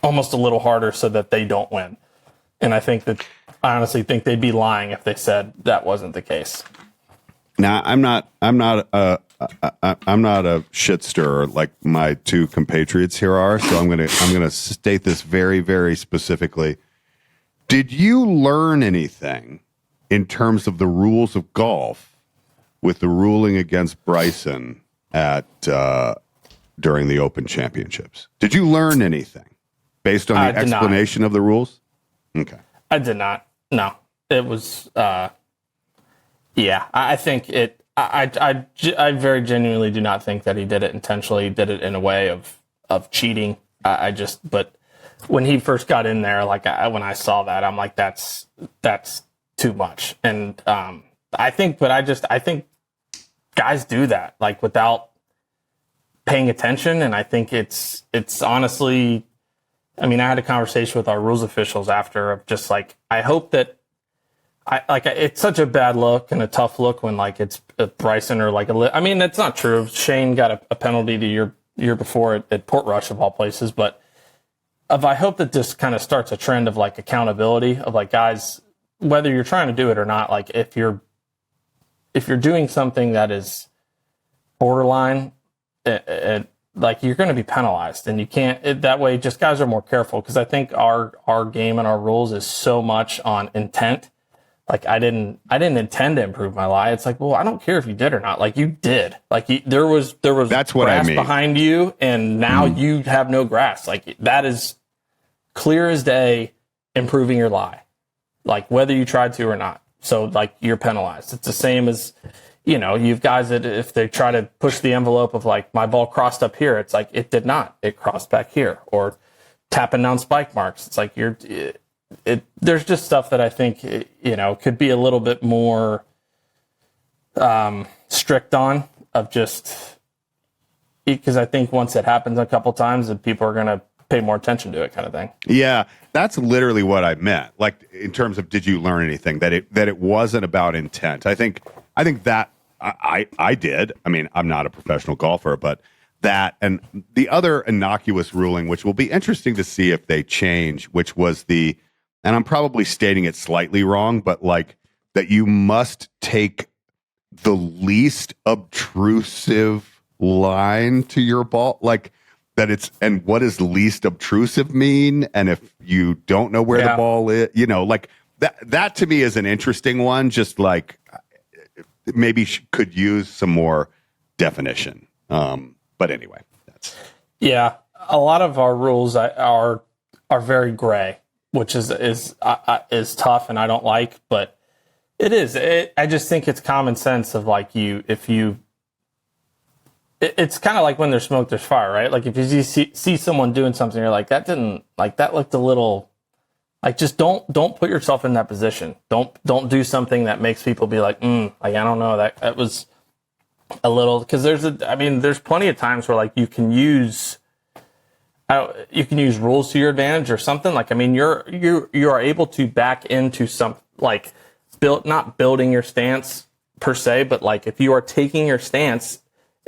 almost a little harder so that they don't win. And I honestly think they'd be lying if they said that wasn't the case. Now, I'm not a shit stirrer like my 2 compatriots here are, so I'm gonna state this very, very specifically. Did you learn anything in terms of the rules of golf with the ruling against Bryson at during the Open Championships? Did you learn anything based on the explanation of the rules? Okay, I did not. No, it was. Yeah, I think it. I very genuinely do not think that he did it intentionally. He did it in a way of cheating. But when he first got in there, like when I saw that, I'm like, that's too much. And I think guys do that like without paying attention. And I think it's honestly, I mean, I had a conversation with our rules officials after of just like, I hope that. It's such a bad look and a tough look when like it's Bryson or like I mean, that's not true. Shane got a penalty the year before at Portrush of all places, but I hope that this kind of starts a trend of like accountability of like guys, whether you're trying to do it or not. Like if you're doing something that is borderline, like you're going to be penalized, and you can't. That way, just guys are more careful because I think our game and our rules is so much on intent. Like I didn't intend to improve my lie. It's like, well, I don't care if you did or not. Like you did. Like there was that's what grass I mean. Behind you, and now you have no grass. Like that is clear as day. Improving your lie, like whether you tried to or not. So like you're penalized. It's the same as you've guys that if they try to push the envelope of like my ball crossed up here, it's like it did not. It crossed back here, or tapping down spike marks. It's like there's just stuff that I think, could be a little bit more strict on of just because I think once it happens a couple times, that people are going to pay more attention to it kind of thing. Yeah, that's literally what I meant. Like in terms of did you learn anything that it wasn't about intent. I think that I did. I mean, I'm not a professional golfer, but that and the other innocuous ruling, which will be interesting to see if they change, which was and I'm probably stating it slightly wrong, but like that you must take the least obtrusive line to your ball, like that it's, and what does least obtrusive mean? And if you don't know where the ball is, like that to me is an interesting one. Just like maybe could use some more definition. But anyway, that's. Yeah. A lot of our rules are very gray, which is tough and I don't like, but it is. I just think it's common sense of like it's kind of like when there's smoke, there's fire, right? Like if you see someone doing something, you're like, that looked a little, like, just don't put yourself in that position. Don't do something that makes people be like, like, I don't know, that was a little, because there's plenty of times where like you can use rules to your advantage or something. Like, I mean, you are able to back into some, like, not building your stance per se, but like if you are taking your stance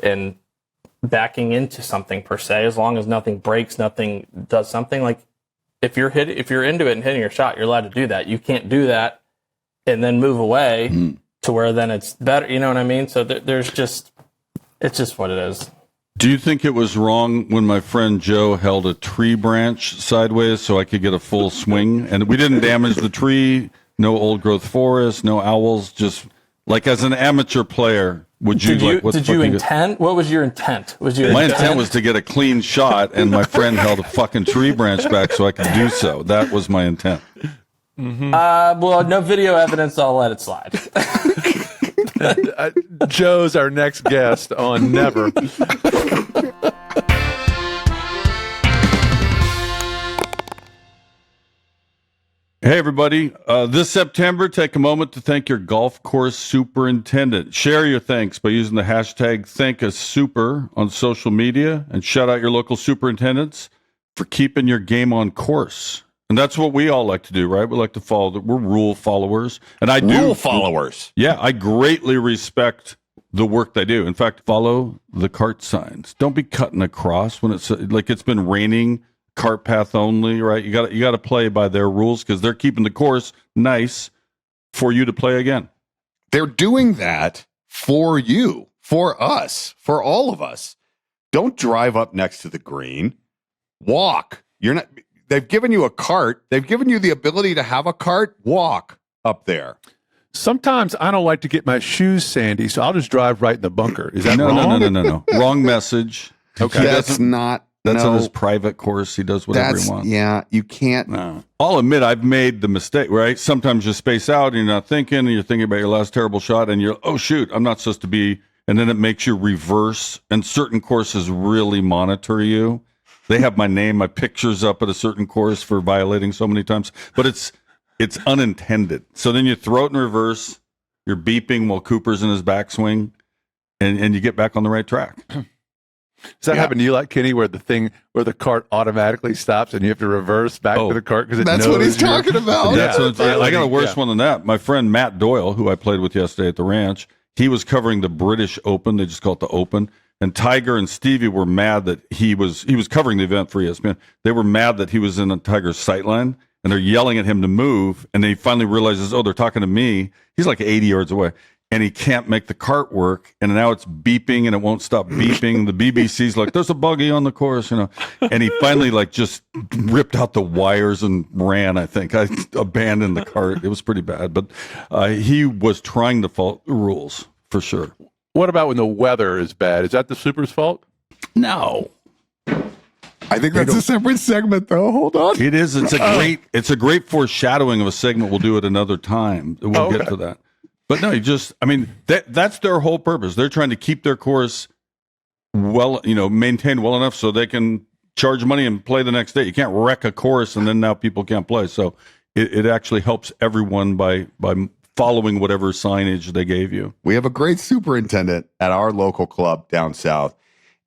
and backing into something per se, as long as nothing breaks, nothing does something, like if you're into it and hitting your shot, you're allowed to do that. You can't do that and then move away to where then it's better. You know what I mean? So it's just what it is. Do you think it was wrong when my friend Joe held a tree branch sideways so I could get a full swing and we didn't damage the tree? No old growth forest, no owls, just like as an amateur player, would you did you intend? What was your intent? My intent was to get a clean shot, and my friend held a fucking tree branch back so I could do so. That was my intent. Mm-hmm. Well, no video evidence. I'll let it slide. Joe's our next guest on Never. Hey, everybody. This September, take a moment to thank your golf course superintendent. Share your thanks by using the hashtag #ThankASuper on social media and shout out your local superintendents for keeping your game on course. And that's what we all like to do, right? We like to follow. We're rule followers. And I do. Rule followers. Yeah, I greatly respect the work they do. In fact, follow the cart signs. Don't be cutting across when it's like it's been raining. Cart path only, right? You got to play by their rules because they're keeping the course nice for you to play again. They're doing that for you, for us, for all of us. Don't drive up next to the green. Walk. They've given you a cart. They've given you the ability to have a cart. Walk up there. Sometimes I don't like to get my shoes sandy, so I'll just drive right in the bunker. Is that wrong? No. Wrong message. Okay. That's on his private course. He does whatever he wants. Yeah, you can't. No. I'll admit I've made the mistake, right? Sometimes you space out and you're not thinking, and you're thinking about your last terrible shot, and you're, oh, shoot, I'm not supposed to be. And then it makes you reverse, and certain courses really monitor you. They have my name, my pictures up at a certain course for violating so many times, but it's unintended. So then you throw it in reverse, you're beeping while Cooper's in his backswing, and you get back on the right track. Does that happen to you, like Kenny, where the cart automatically stops and you have to reverse back to the cart because that's what he's talking about? I got a worse one than that. My friend Matt Doyle, who I played with yesterday at the ranch, he was covering the British Open. They just call it the Open. And Tiger and Stevie were mad that he was covering the event for ESPN. They were mad that he was in Tiger's sightline, and they're yelling at him to move. And then he finally realizes, oh, they're talking to me. He's like 80 yards away. And he can't make the cart work, and now it's beeping, and it won't stop beeping. The BBC's like, "There's a buggy on the course," And he finally just ripped out the wires and ran. I think I abandoned the cart. It was pretty bad, but he was trying to follow the rules for sure. What about when the weather is bad? Is that the Super's fault? No. I think that's a separate segment, though. Hold on. It is. It's a great foreshadowing of a segment. We'll do it another time. We'll get to that. But no, that's their whole purpose. They're trying to keep their course maintained well enough so they can charge money and play the next day. You can't wreck a course and then now people can't play. So it actually helps everyone by following whatever signage they gave you. We have a great superintendent at our local club down south.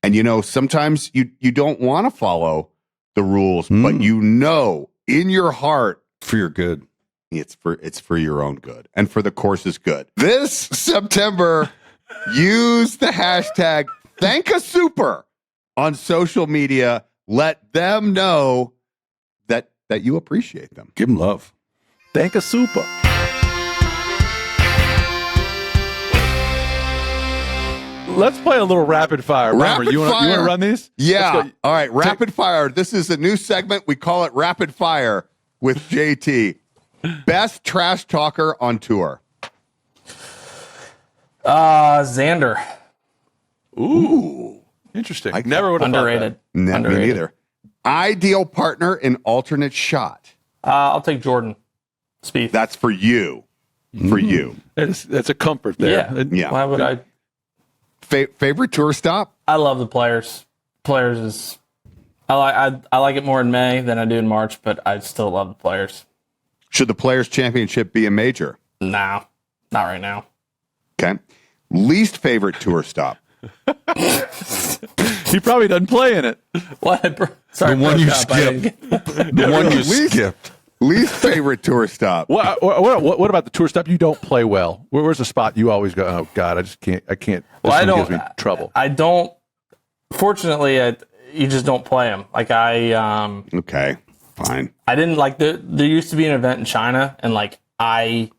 And, sometimes you don't want to follow the rules, but in your heart. For your good. It's for your own good and for the course's good. This September, use the hashtag #ThankASuper on social media. Let them know that you appreciate them. Give them love. #ThankASuper. let's play a little rapid fire. Bomber, you want to run these? Yeah. All right. Rapid fire. This is a new segment. We call it Rapid Fire with JT. Best trash talker on tour. Xander. Ooh. Interesting. Never would have Underrated. Me neither. Ideal partner in alternate shot. I'll take Jordan Spieth. That's for you. For you. That's a comfort there. Yeah. Why would I? Favorite tour stop? I love the Players. Players is. I like it more in May than I do in March, but I still love the Players. Should the Players Championship be a major? No, not right now. Okay. Least favorite tour stop? He probably doesn't play in it. What? Sorry, The one you skipped. The one you skipped. Least favorite tour stop? What about the tour stop you don't play well? Where's the spot you always go, oh, God, I just can't. Well, this one gives me trouble. I don't. Fortunately, you just don't play them. Like Okay, fine. I didn't like there used to be an event in China, and like I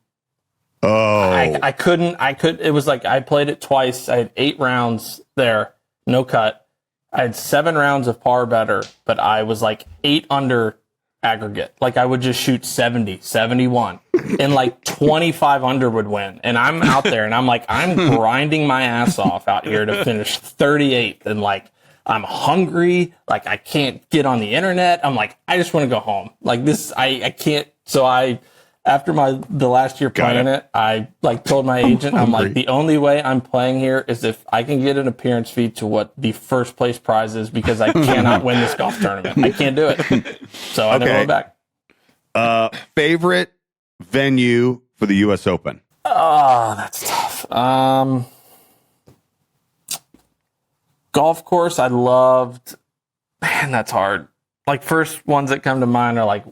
couldn't. It was like I played it twice. I had 8 rounds there, no cut. I had 7 rounds of par better, but I was like 8 under aggregate. Like I would just shoot 70, 71, and like 25 under would win. And I'm out there and I'm like, I'm grinding my ass off out here to finish 38th. And like, I'm hungry. Like I can't get on the internet. I'm like, I just want to go home. Like this, I can't. So after the last year playing it, I like told my agent, I'm like, the only way I'm playing here is if I can get an appearance fee to what the first place prize is, because I cannot win this golf tournament. I can't do it. So I never went back. Favorite venue for the U.S. Open? Oh, that's tough. Golf course, I loved. Man, that's hard. Like first ones that come to mind are like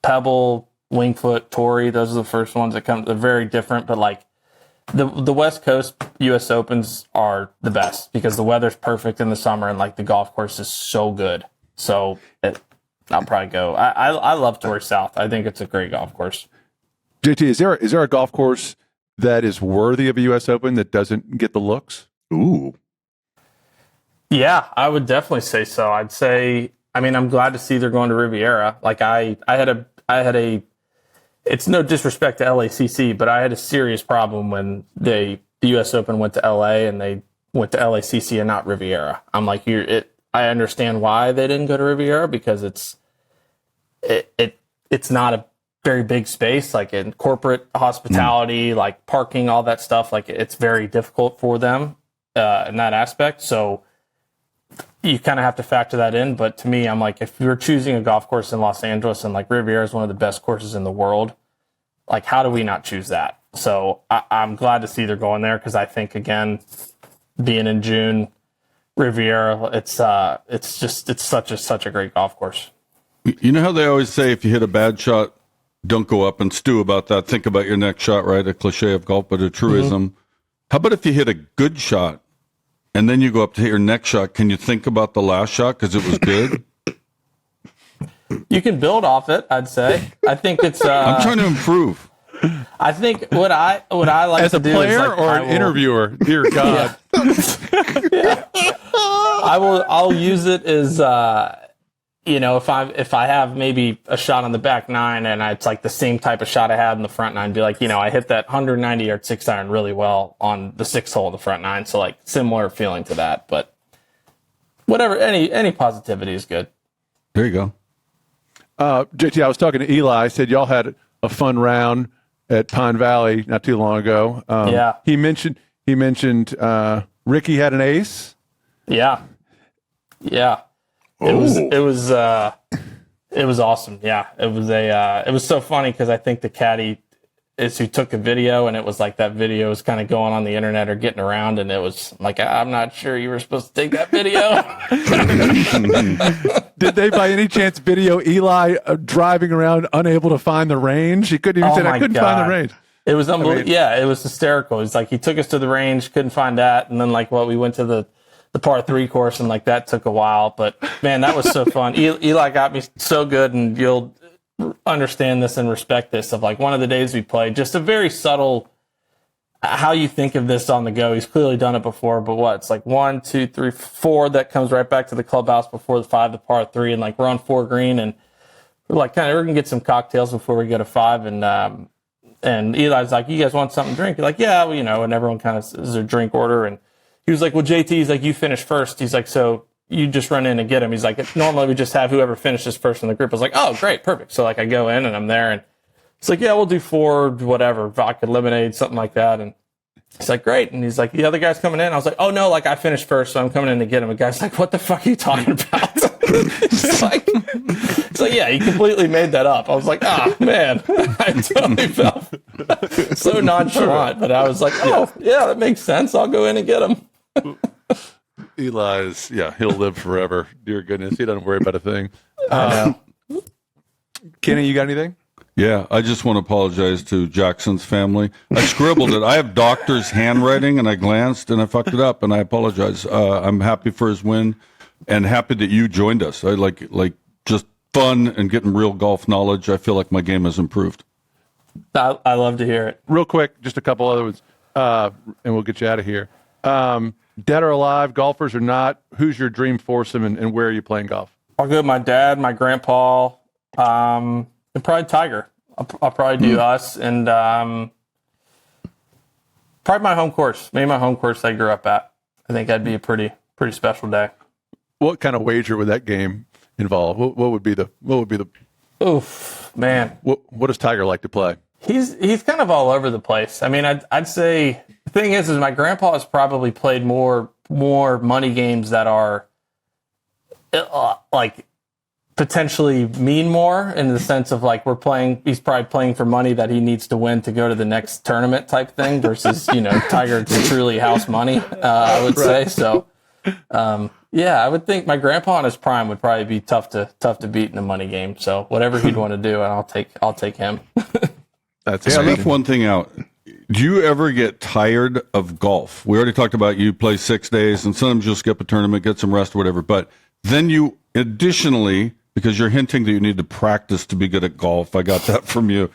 Pebble, Wingfoot, Torrey. Those are the first ones that come. They're very different, but like the West Coast U.S. Opens are the best because the weather's perfect in the summer and like the golf course is so good. So I'll probably go. I love Torrey South. I think it's a great golf course. JT, is there a golf course that is worthy of a U.S. Open that doesn't get the looks? Ooh. Yeah, I would definitely say so. I'd say. I mean, I'm glad to see they're going to Riviera. Like I had a. It's no disrespect to LACC, but I had a serious problem when the U.S. Open went to LA and they went to LACC and not Riviera. I'm like, I understand why they didn't go to Riviera because it's not a very big space, like in corporate hospitality, like parking, all that stuff. Like it's very difficult for them in that aspect. So you kind of have to factor that in. But to me, I'm like, if you're choosing a golf course in Los Angeles and like Riviera is one of the best courses in the world, like how do we not choose that? So I'm glad to see they're going there because I think, again, being in June, Riviera, it's such a great golf course. You know how they always say if you hit a bad shot, don't go up and stew about that. Think about your next shot, right? A cliche of golf, but a truism. Mm-hmm. How about if you hit a good shot and then you go up to hit your next shot? Can you think about the last shot because it was good? You can build off it, I'd say. I think it's. I'm trying to improve. I think what I like as to a do player is like, or an interviewer. Dear God, yeah. I'll use it as if I have maybe a shot on the back nine and it's like the same type of shot I had in the front nine, be like, I hit that 190-yard 6-iron really well on the 6th hole of the front nine, so like similar feeling to that. But whatever, any positivity is good. There you go. JT, I was talking to Eli. I said y'all had a fun round at Pine Valley not too long ago. Yeah. He mentioned Ricky had an ace. Yeah. Yeah. It was awesome. Yeah. It was so funny because I think the caddy is who took a video, and it was like that video was kind of going on the internet or getting around, and it was like, I'm not sure you were supposed to take that video. Did they by any chance video Eli driving around unable to find the range? He couldn't even say, I couldn't find the range. It was unbelievable. It was hysterical. It's like he took us to the range, couldn't find that, and then we went to the par 3 course, and like that took a while. But man, that was so fun. Eli got me so good, and you'll understand this and respect this. Of like one of the days we played, just a very subtle. how you think of this on the go. He's clearly done it before, but what? It's like 1, 2, 3, 4 that comes right back to the clubhouse before the 5, the par 3, and like we're on 4 green, and we're like we're gonna get some cocktails before we go to 5, and Eli's like, you guys want something to drink? You're like, yeah, well, and everyone kind of is their drink order, and he was like, well, JT, he's like, you finish first. He's like, so you just run in and get him. He's like, normally we just have whoever finishes first in the group. I was like, oh, great, perfect. So like I go in and I'm there, and it's like, yeah, we'll do 4, whatever, vodka lemonade, something like that. And he's like, great. And he's like, the other guy's coming in. I was like, oh no, like I finished first, so I'm coming in to get him. The guy's like, what the fuck are you talking about? it's like, yeah, he completely made that up. I was like, man, I totally felt so nonchalant. But I was like, oh yeah, that makes sense. I'll go in and get him. Eli's, he'll live forever. Dear goodness, he doesn't worry about a thing. Kenny, you got anything? Yeah, I just want to apologize to Jackson's family. I scribbled it. I have doctor's handwriting, and I glanced, and I fucked it up, and I apologize. I'm happy for his win, and happy that you joined us. I like just fun and getting real golf knowledge. I feel like my game has improved. I love to hear it. Real quick, just a couple other ones, and we'll get you out of here. Dead or alive, golfers or not, who's your dream foursome, and where are you playing golf? I'll go with my dad, my grandpa, and probably Tiger. I'll probably do us, and probably my home course. Maybe my home course I grew up at. I think that'd be a pretty special day. What kind of wager would that game involve? What would be the? Oof, man. What does Tiger like to play? He's kind of all over the place. I mean, I'd say the thing is my grandpa has probably played more money games that are like potentially mean more in the sense of like he's probably playing for money that he needs to win to go to the next tournament type thing versus, Tiger, it's truly house money, I would say. So, I would think my grandpa in his prime would probably be tough to beat in a money game. So whatever he'd want to do, and I'll take him. That's I left one thing out. Do you ever get tired of golf? We already talked about you play 6 days, and sometimes you'll skip a tournament, get some rest or whatever. But then you additionally, because you're hinting that you need to practice to be good at golf, I got that from you.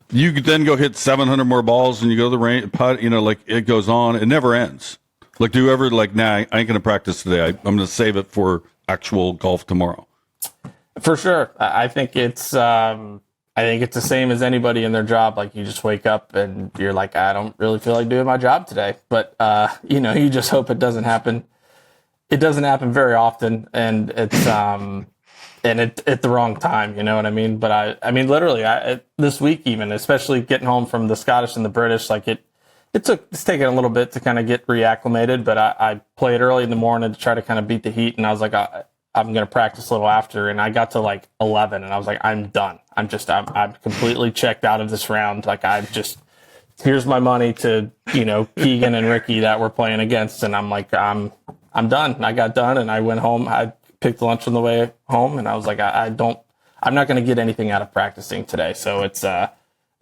You then go hit 700 more balls, and you go to the range, putt. Like it goes on. It never ends. Like, do you ever I ain't going to practice today. I'm going to save it for actual golf tomorrow. For sure. I think it's the same as anybody in their job. Like you just wake up and you're like, I don't really feel like doing my job today. But, you just hope it doesn't happen. It doesn't happen very often. And it's, at the wrong time, you know what I mean? But I mean, literally this week, even, especially getting home from the Scottish and the British, like it's taken a little bit to kind of get reacclimated, but I played early in the morning to try to kind of beat the heat. And I was like, I'm going to practice a little after. And I got to like 11 and I was like, I'm done. I'm completely checked out of this round. Like here's my money to, Keegan and Ricky that we're playing against. And I'm like, I'm done. I got done and I went home. I picked lunch on the way home and I was like, I'm not going to get anything out of practicing today. So it's, I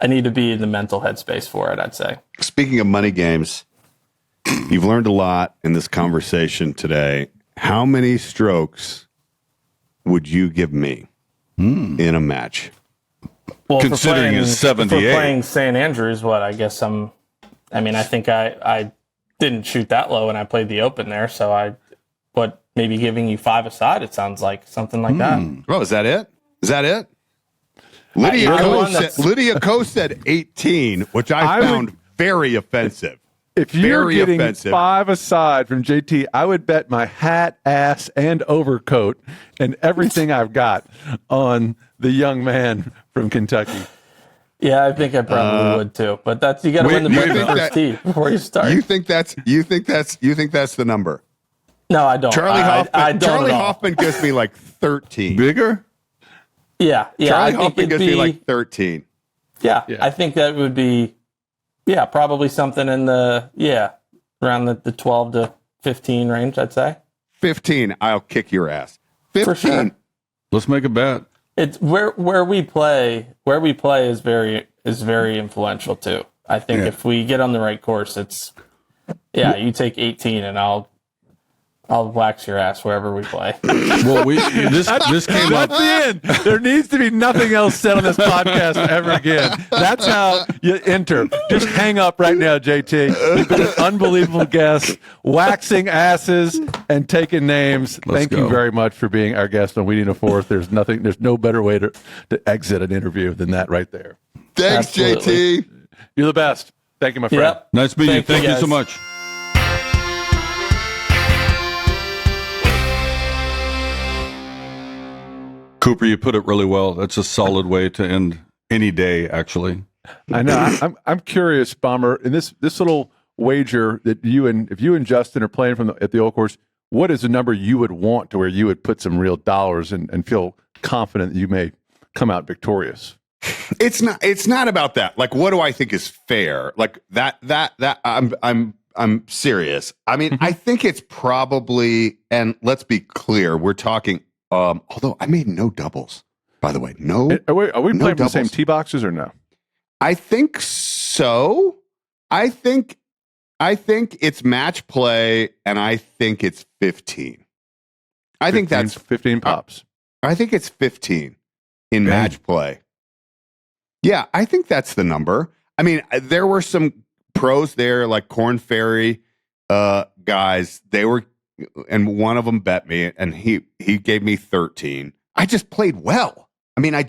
need to be in the mental headspace for it, I'd say. Speaking of money games, you've learned a lot in this conversation today. How many strokes would you give me in a match? Well, considering it's 78. For playing St. Andrews, I think I didn't shoot that low and I played the Open there. So maybe giving you 5 aside, it sounds like something like that. Oh, is that it? Lydia Ko said 18, which I found very offensive. If you're getting 5 aside from JT, I would bet my hat, ass, and overcoat and everything I've got on the young man from Kentucky. Yeah, I think I probably would too. But you got to win the first tee before you start. You think that's the number? No, I don't. Charlie Hoffman gives me like 13. Bigger? Yeah. Charlie Hoffman gives me like 13. Yeah, I think that would be. Yeah, probably something in around the 12 to 15 range, I'd say. 15, I'll kick your ass. 15. For sure. Let's make a bet. It's where we play is very influential too. I think if we get on the right course, you take 18 and I'll I'll wax your ass wherever we play. Well, this came up. That's the end. There needs to be nothing else said on this podcast ever again. That's how you enter. Just hang up right now, JT. You've been an unbelievable guest, waxing asses and taking names. Thank you very much for being our guest on We Need a Fourth. There's no better way to exit an interview than that right there. Thanks, Absolutely. JT. You're the best. Thank you, my friend. Yep. Nice meeting you. Thank you so much. Cooper, you put it really well. That's a solid way to end any day, actually. I know. I'm curious, Bomber, in this little wager that if you and Justin are playing at the old course, what is the number you would want to where you would put some real dollars and feel confident that you may come out victorious? It's not about that. Like, what do I think is fair? Like that I'm serious. I mean, I think it's probably, and let's be clear, we're talking, although I made no doubles, by the way. No. Are we playing doubles. from the same tee boxes or no? I think so. I think it's match play, and I think it's 15. I think that's 15 pops. I think it's 15 in match play. Yeah, I think that's the number. I mean, there were some pros there, like Korn Ferry guys. They were, and one of them bet me, and he gave me 13. I just played well. I mean, I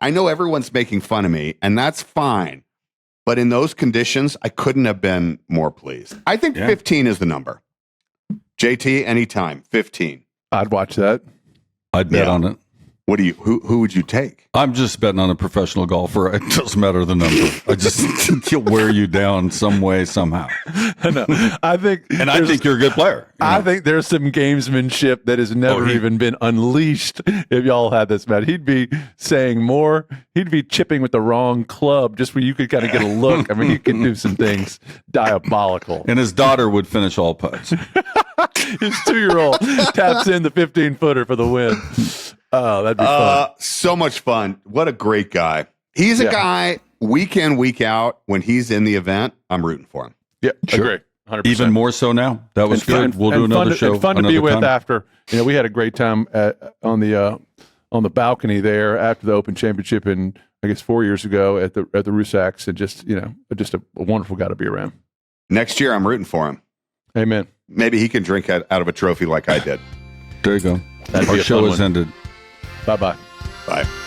know everyone's making fun of me, and that's fine. But in those conditions, I couldn't have been more pleased. I think 15 is the number. JT, anytime, 15. I'd watch that. I'd bet on it. What do you? Who would you take? I'm just betting on a professional golfer. It doesn't matter the number. I just think he'll wear you down some way, somehow. No, I think you're a good player. I think there's some gamesmanship that has never even been unleashed. If y'all had this match, he'd be saying more. He'd be chipping with the wrong club, just where you could kind of get a look. I mean, he could do some things diabolical. And his daughter would finish all putts. His 2-year-old taps in the 15-footer for the win. Oh, that'd be fun. So much fun. What a great guy. He's a guy, week in, week out, when he's in the event, I'm rooting for him. Yeah, agree. 100%. Even more so now. That was good. We'll do another show. And fun to be with after. You know, we had a great time on the balcony there after the Open Championship in, I guess, 4 years ago at the Rusacks, and just a wonderful guy to be around. Next year, I'm rooting for him. Amen. Maybe he can drink out of a trophy like I did. There you go. That'd Our be a show fun has one. ended. Bye-bye. Bye.